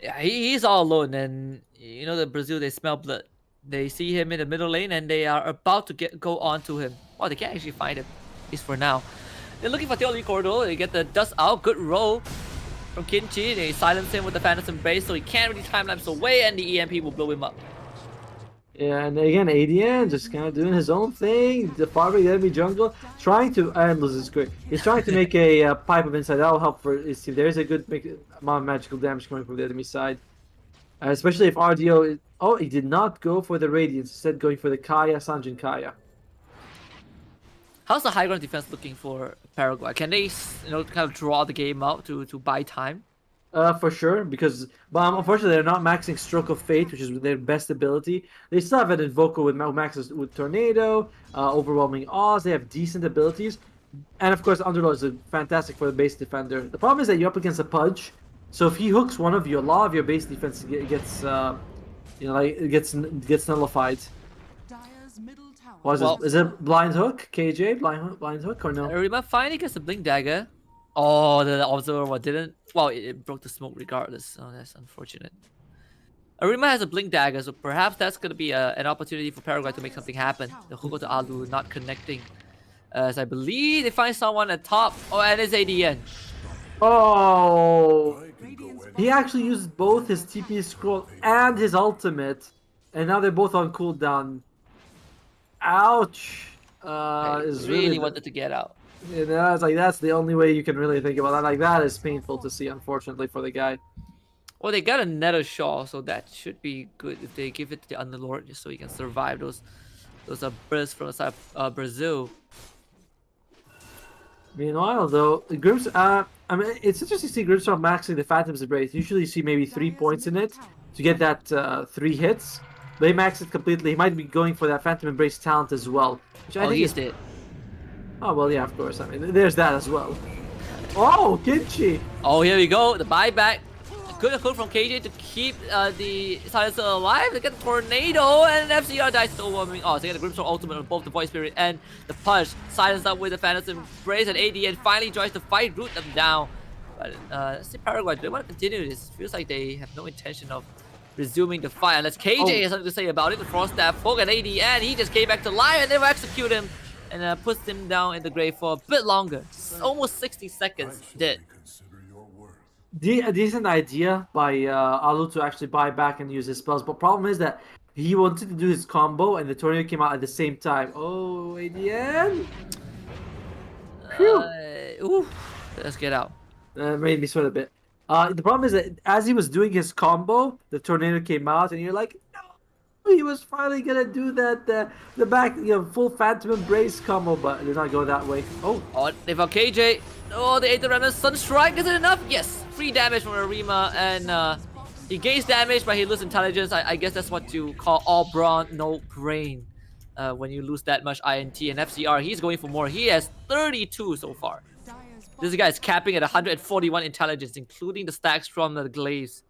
Yeah, he's all alone, and you know the Brazil, they smell blood. They see him in the middle lane, and they are about to go on to him. Oh, they can't actually find him, at least for now. They're looking for Theoli Corridor. They get the dust out. Good roll from Kinchi. They silence him with the Phantom Embrace, so he can't really time-lapse away, and the EMP will blow him up. Yeah, and again, ADN just kind of doing his own thing. The farming the enemy jungle, trying to, and loses great. He's trying to make a pipe of insight. That will help for his team. There's a good amount of magical damage coming from the enemy side. Especially if RDO... Oh, he did not go for the Radiance, instead going for the Kaya, Sanjin Kaya. How's the high ground defense looking for Paraguay? Can they, kind of draw the game out to buy time? For sure, because unfortunately they're not maxing Stroke of Fate, which is their best ability. They still have an Invoker with maxes with Tornado, Overwhelming Oz. They have decent abilities, and of course Underlord is fantastic for the base defender. The problem is that you're up against a Pudge, so if he hooks one of you, a lot of your base defense gets gets nullified. Is it Blind Hook, KJ? Blind Hook or no? Arima finally gets the Blink Dagger. Oh, the Observer didn't. Well, it broke the smoke regardless. Oh, that's unfortunate. Arima has a Blink Dagger, so perhaps that's going to be an opportunity for Paraguay to make something happen. The Hugo to Alu not connecting. As I believe they find someone at top. Oh, and it's ADN. Oh! He actually used both his TP scroll and his ultimate, and now they're both on cooldown. Ouch! Is really wanted to get out. Yeah, it's like that's the only way you can really think about that. Like that is painful to see, unfortunately, for the guy. Well, they got a Nether Shaw, so that should be good if they give it to the Underlord, just so he can survive those bursts from the side of Brazil. Meanwhile, though, Grim's, I mean, it's interesting to see Grimstorm maxing the Phantom's Embrace. Usually you see maybe 3 points in it to get that 3 hits. But he maxed it completely. He might be going for that Phantom Embrace talent as well. Which I think he's dead. Oh, well, yeah, of course. I mean, there's that as well. Oh, Kimchi! Oh, here we go. The buyback. Good hook from KJ to keep the Silencer alive. They get the Tornado, and FCR dies to Overwhelming Odds. They get the Grimstorm ultimate on both the Void Spirit and the Punch. Silence up with the Phantom Embrace, and ADN finally joins the fight, root them down. But let's see Paraguay. Do they want to continue this? Feels like they have no intention of resuming the fight unless KJ has something to say about it. The Frost Staff poke at ADN. He just came back to life, and they will execute him. And puts him down in the grave for a bit longer. Almost 60 seconds dead. A decent idea by Alu to actually buy back and use his spells. But problem is that he wanted to do his combo and the tornado came out at the same time. Oh, ADN! Ooh, let's get out. Made me sweat a bit. The problem is that as he was doing his combo, the tornado came out and you're like, he was finally gonna do that the back full Phantom Embrace combo, but it did not go that way. Oh, they found KJ. Oh, they ate the Remnant Sunstrike. Is it enough? Yes. 3 damage from Arima, and he gains damage, but he loses intelligence. I guess that's what you call all brawn, no brain. When you lose that much INT and FCR, he's going for more. He has 32 so far. This guy is capping at 141 intelligence, including the stacks from the glaives.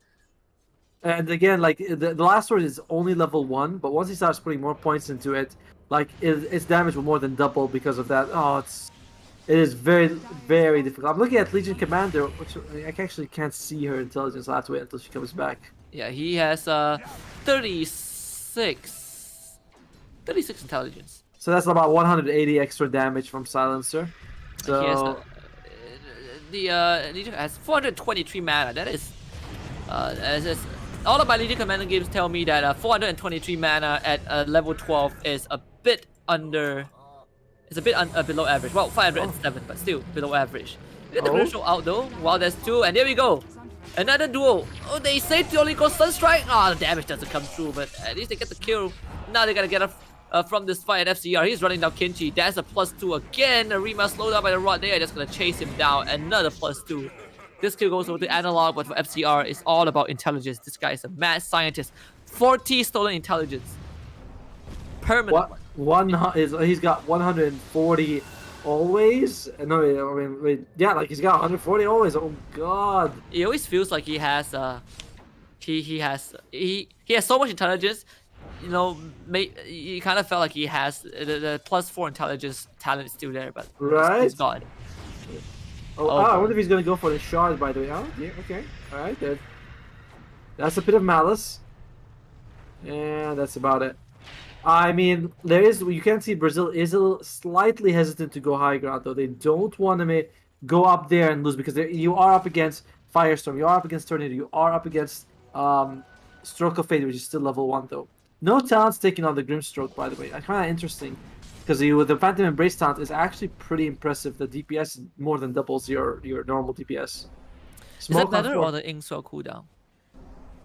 And again, like the last sword is only level 1, but once he starts putting more points into it, like its damage will more than double because of that. Oh, it is very, very difficult. I'm looking at Legion Commander, which I actually can't see her intelligence. I'll have to wait until she comes back. Yeah, he has 36 intelligence. So that's about 180 extra damage from Silencer. So he has, the Legion has 423 mana. That is all of my Legion Commander games tell me that 423 mana at level 12 is a bit under. It's a bit below average. Well, 507, but still below average. Get the crucial out though. Wow, there's 2, and there we go. Another duo. Oh, they say to only go Sunstrike. Oh, the damage doesn't come through, but at least they get the kill. Now they gotta get up from this fight at FCR. He's running down Kimchi. That's a +2 again. Arima slowed down by the rod. They are just gonna chase him down. Another +2. This kill goes over to Analog, but for FCR, it's all about intelligence. This guy is a mad scientist. 40 stolen intelligence. Permanent. He's got 140 always. No, I mean, wait, yeah, like he's got 140 always. Oh God. It always feels like he has he has so much intelligence. You know, you kind of felt like he has the +4 intelligence talent is still there, but he's gone. I wonder if he's gonna go for the shard. By the way, oh, yeah, okay, all right, then. That's a bit of malice, and that's about it. I mean, you can see Brazil is slightly hesitant to go high ground, though. They don't want to go up there and lose because you are up against Firestorm, you are up against Tornado, you are up against Stroke of Fate, which is still level 1, though. No talents taking on the Grimstroke, by the way. Kind of interesting. Because the Phantom Embrace talent is actually pretty impressive. The DPS more than doubles your normal DPS. Is that better or the Inksaw cooldown?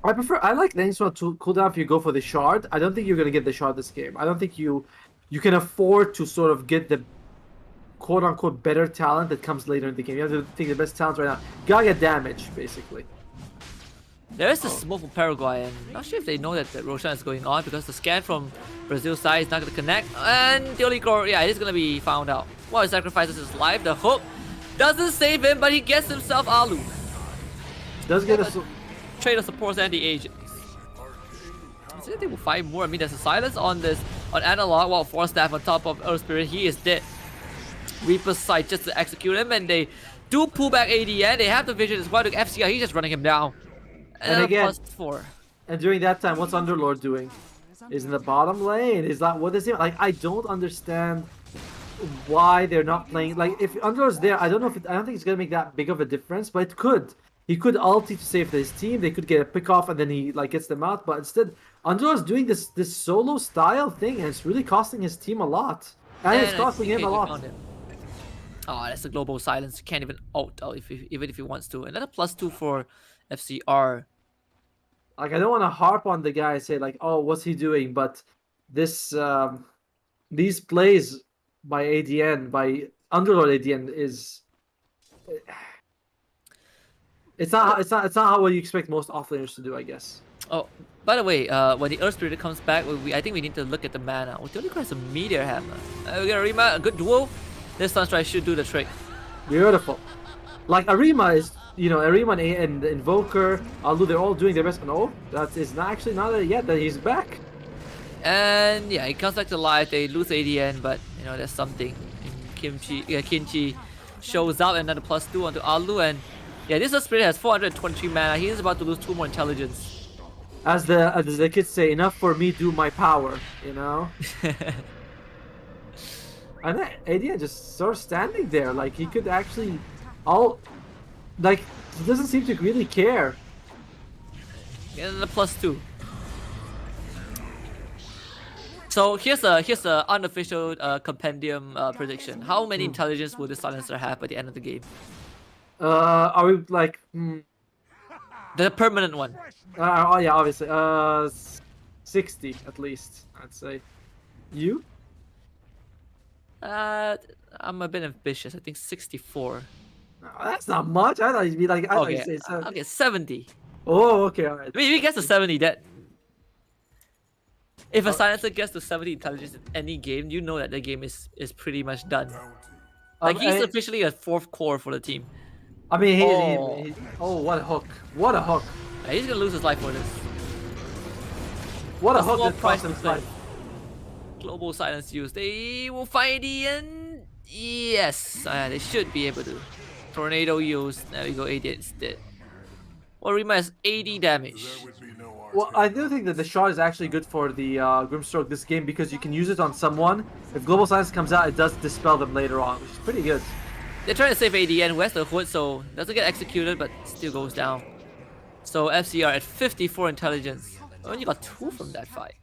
I like the Inksaw cooldown if you go for the shard. I don't think you're gonna get the shard this game. I don't think you can afford to sort of get the quote-unquote better talent that comes later in the game. You have to think the best talent right now. Gotta get damage, basically. There is a smoke from Paraguay, and not sure if they know that the Roshan is going on because the scan from Brazil's side is not going to connect. And Teolikor, yeah, he's going to be found out. Well, he sacrifices his life. The hook doesn't save him, but he gets himself Alu. Does get a Trade of supports and the agents. I think they will fight more. I mean, there's a silence on this on Analog, while Force Staff on top of Earth Spirit. He is dead. Reaper's Sight just to execute him, and they do pull back ADN. They have the vision as well to FCR. He's just running him down. And again, +4. And during that time, what's Underlord doing? Is in the bottom lane. Is that what is he like? I don't understand why they're not playing. Like, if Underlord's there, I don't know if I don't think it's gonna make that big of a difference, but it could. He could ulti to save his team. They could get a pick off, and then he like gets them out. But instead, Underlord's doing this solo style thing, and it's really costing his team a lot. And it's costing him a lot. Oh, that's a global silence. You can't even ult out even if he wants to. Another +2 for FCR. Like, I don't want to harp on the guy and say like, oh, what's he doing? But this these plays by ADN, by Underlord ADN is it's not how what you expect most offlaners to do, I guess. Oh, by the way, when the Earth Spirit comes back, I think we need to look at the mana. We only has a Meteor Hammer. We got Arima, a good duel. This Sunstrike should do the trick. Beautiful. Like, Arima is, you know, Arima and Invoker, Alu, they're all doing their best. No, that is not actually not yet that he's back. And yeah, he comes back to life. They lose ADN, but you know, there's something. Kinchi shows up, another +2 onto Alu, and yeah, this Spirit has 423 mana. He is about to lose 2 more intelligence. As the kids say, enough for me, do my power, you know? And then ADN just sort of standing there, like he could actually like, he doesn't seem to really care. And the +2. So here's a unofficial compendium prediction. How many intelligence will the Silencer have by the end of the game? Are we like The permanent one. oh yeah, obviously. 60 at least, I'd say. You? I'm a bit ambitious. I think 64. No, that's not much. I thought you'd be like, I thought you'd say 70. Okay, 70. Oh, okay, alright. I mean, if he gets to 70, that if a Silencer gets to 70 intelligence in any game, you know that the game is pretty much done. Like, he's officially a 4th core for the team. I mean, oh, what a hook! What a hook! Yeah, he's gonna lose his life for this. What a hook! Small That price cost him to his pay. life. Global silence used. They will find the end. Yes, they should be able to. Tornado used. There we go. 80 instead. Well, Rima has 80 damage. Well, I do think that the shot is actually good for the Grimstroke this game because you can use it on someone. If Global Silence comes out, it does dispel them later on, which is pretty good. They're trying to save ADN, who has the hood, so doesn't get executed, but still goes down. So FCR at 54 intelligence. Only got 2 from that fight.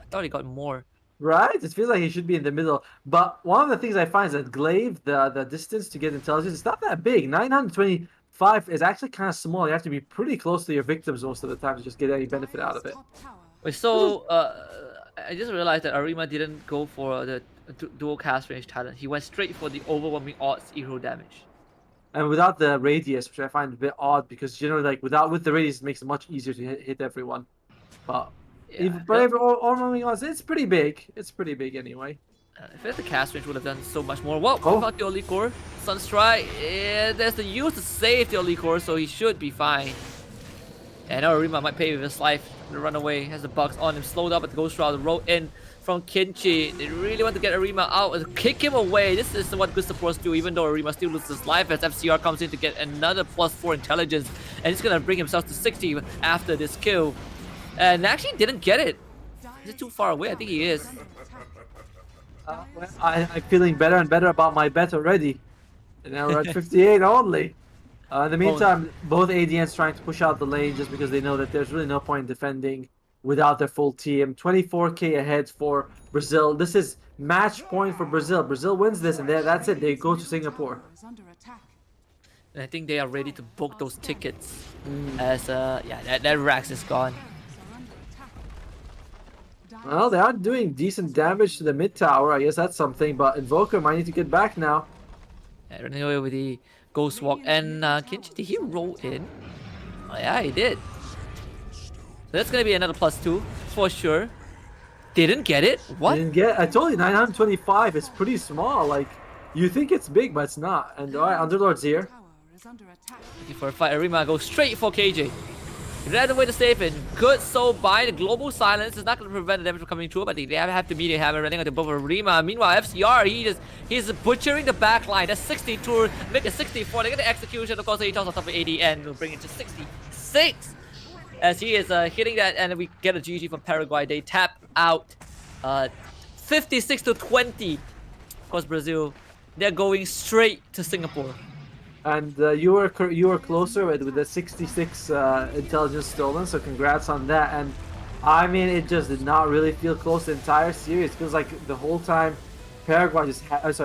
I thought he got more. Right? It feels like he should be in the middle. But one of the things I find is that Glaive, the distance to get intelligence, it's not that big. 925 is actually kind of small. You have to be pretty close to your victims most of the time to just get any benefit out of it. Wait, so I just realized that Arima didn't go for the dual cast range talent. He went straight for the overwhelming odds hero damage. And without the radius, which I find a bit odd because generally, like, with the radius, it makes it much easier to hit everyone. But Yeah, overwhelming odds, it's pretty big. It's pretty big anyway. If it had the cast range, would have done so much more. Whoa, what Oh. about the Olikor? Sunstrike, there's the use to save the Olikor, so he should be fine. And now Arima might pay with his life to run away. Has the bugs on him, slowed up, but the Ghost Shroud roll in from Kinchi. They really want to get Arima out and kick him away. This is what good supports do, even though Arima still loses his life as FCR comes in to get another +4 intelligence. And he's gonna bring himself to 60 after this kill. And actually didn't get it. Is it too far away? I think he is. I'm feeling better and better about my bet already. And now we're at 58 only. In the meantime, both ADNs trying to push out the lane just because they know that there's really no point in defending without their full team. 24k ahead for Brazil. This is match point for Brazil. Brazil wins this and that's it. They go to Singapore. And I think they are ready to book those tickets. As yeah, that Rax is gone. Well, they are doing decent damage to the mid tower. I guess that's something, but Invoker might need to get back now. Yeah, running away with the Ghost Walk. And Kinchi, did he roll in? Oh, yeah, he did. So that's going to be another +2 for sure. Didn't get it? What? Didn't get. I told you 925 is pretty small. Like you think it's big, but it's not. And all right, Underlord's here. Looking for a fight. Arima goes straight for KJ. Ran away to save it. Good soul bind. The global silence is not going to prevent the damage from coming through, but they have to meet him running onto both of Arima. Meanwhile, FCR, he's butchering the backline. That's 62, make it 64. They get the execution. Of course, he toss on top of 80 and will bring it to 66. As he is hitting that, and we get a GG from Paraguay. They tap out 56 to 20. Of course, Brazil, they're going straight to Singapore. And you were closer with the 66 intelligence stolen, so congrats on that. And I mean, it just did not really feel close the entire series. It feels like the whole time Paraguay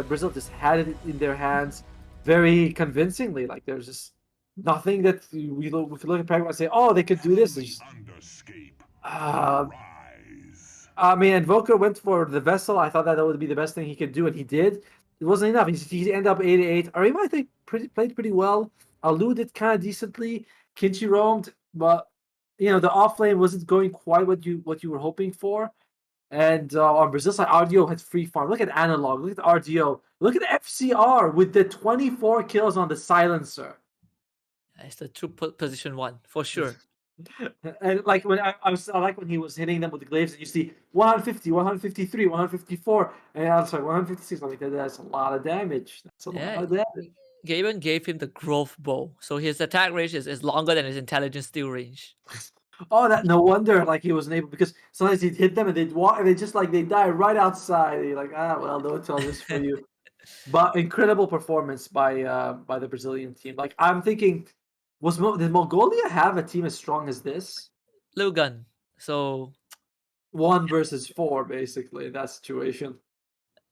Brazil just had it in their hands very convincingly. Like there's just nothing that we could look at Paraguay and say, oh, they could do this. I mean, Invoker went for the vessel. I thought that would be the best thing he could do, and he did. It wasn't enough. He ended up 88. Arima, I think, played pretty well. Alu did kind of decently. Kinchi roamed, but you know the offlane wasn't going quite what you were hoping for. And on Brazil side, RDO had free farm. Look at Analog. Look at RDO. Look at FCR with the 24 kills on the silencer. It's the true position one for sure. And like when I like when he was hitting them with the glaives, and you see 150, 153, 154, and I was like 156. I'm like, that's a lot of damage. That's a lot of damage. Gaben gave him the growth bow, so his attack range is longer than his intelligence steal range. Oh, that no wonder like he wasn't able, because sometimes he'd hit them and they'd walk and they die right outside. And you're like, well, no intelligence for you. But incredible performance by the Brazilian team. Like I'm thinking, did Mongolia have a team as strong as this? Lugan. So 1 versus 4 basically in that situation.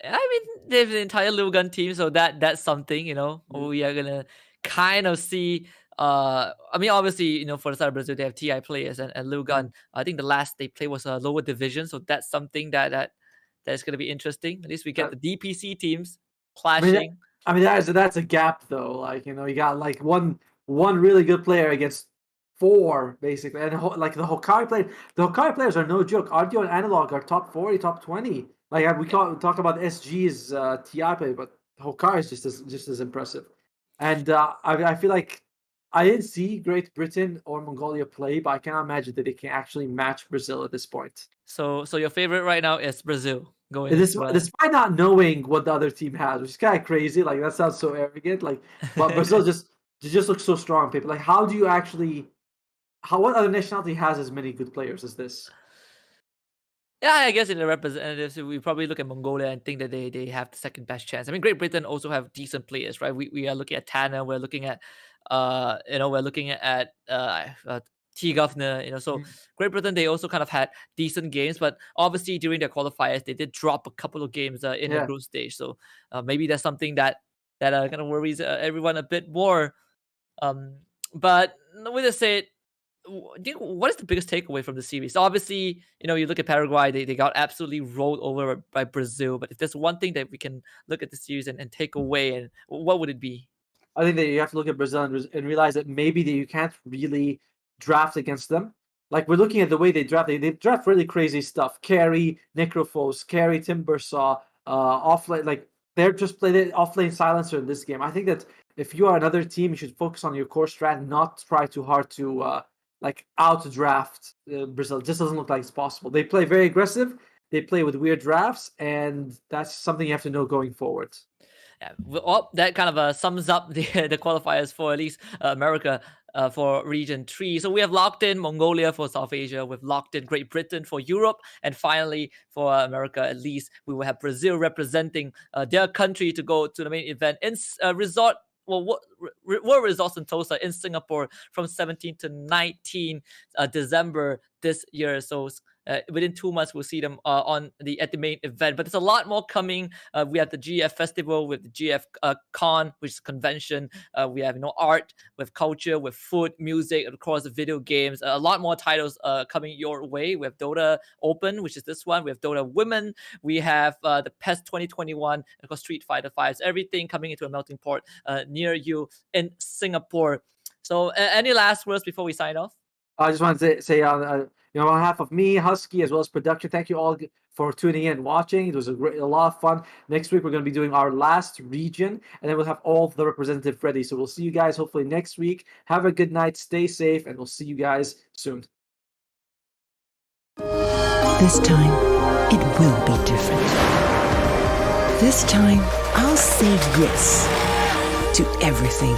I mean, they have the entire Lugan team, so that's something, you know. We are gonna kind of see. I mean, obviously, you know, for the side of Brazil, they have TI players, and Lugan. I think the last they played was a lower division, so that's something that's gonna be interesting. At least we get the DPC teams clashing. I mean, that's a gap though. Like, you know, you got like one really good player against 4 basically, and like the Hokkai players are no joke. Audio and Analog are top 40, top 20. Like we talk about SG's TI play, but Hokkai is just as impressive. And I feel like I didn't see Great Britain or Mongolia play, but I cannot imagine that they can actually match Brazil at this point. So your favorite right now is Brazil going. Despite not knowing what the other team has, which is kind of crazy. Like that sounds so arrogant. Like, but Brazil just looks so strong on paper. Like, how do you actually? What other nationality has as many good players as this? Yeah, I guess in the representatives, we probably look at Mongolia and think that they have the second best chance. I mean, Great Britain also have decent players, right? We are looking at Tanner, we're looking at we're looking at T Governor, you know. So Great Britain, they also kind of had decent games, but obviously during their qualifiers, they did drop a couple of games in the group stage. So maybe that's something that kind of worries everyone a bit more. But with that said, what is the biggest takeaway from the series? Obviously, you know, you look at Paraguay, they got absolutely rolled over by Brazil. But if there's one thing that we can look at the series and take away, and what would it be? I think that you have to look at Brazil and realize that maybe that you can't really draft against them. Like we're looking at the way they draft. They draft really crazy stuff. Carry, Necrophos, Carry, Timbersaw, offlane. Like they're just playing offlane silencer in this game. I think that if you are another team, you should focus on your core strat and not try too hard to like out-draft Brazil. It just doesn't look like it's possible. They play very aggressive. They play with weird drafts, and that's something you have to know going forward. Yeah, well, that kind of sums up the qualifiers for at least America for Region 3. So we have locked in Mongolia for South Asia. We've locked in Great Britain for Europe. And finally, for America, at least, we will have Brazil representing their country to go to the main event in resort. Well, what World Resorts Sentosa in Singapore from 17 to 19 December this year. So within 2 months, we'll see them at the main event. But there's a lot more coming. We have the GF Festival with the GF Con, which is convention. We have art, with culture, with food, music, and of course the video games. A lot more titles coming your way. We have Dota Open, which is this one. We have Dota Women. We have the PES 2021, of course Street Fighter 5. So everything coming into a melting pot near you in Singapore. So any last words before we sign off? I just wanted to say, on behalf of me, Husky, as well as production, thank you all for tuning in and watching. It was a lot of fun. Next week, we're going to be doing our last region, and then we'll have all of the representative ready. So we'll see you guys hopefully next week. Have a good night. Stay safe, and we'll see you guys soon. This time, it will be different. This time, I'll say yes to everything.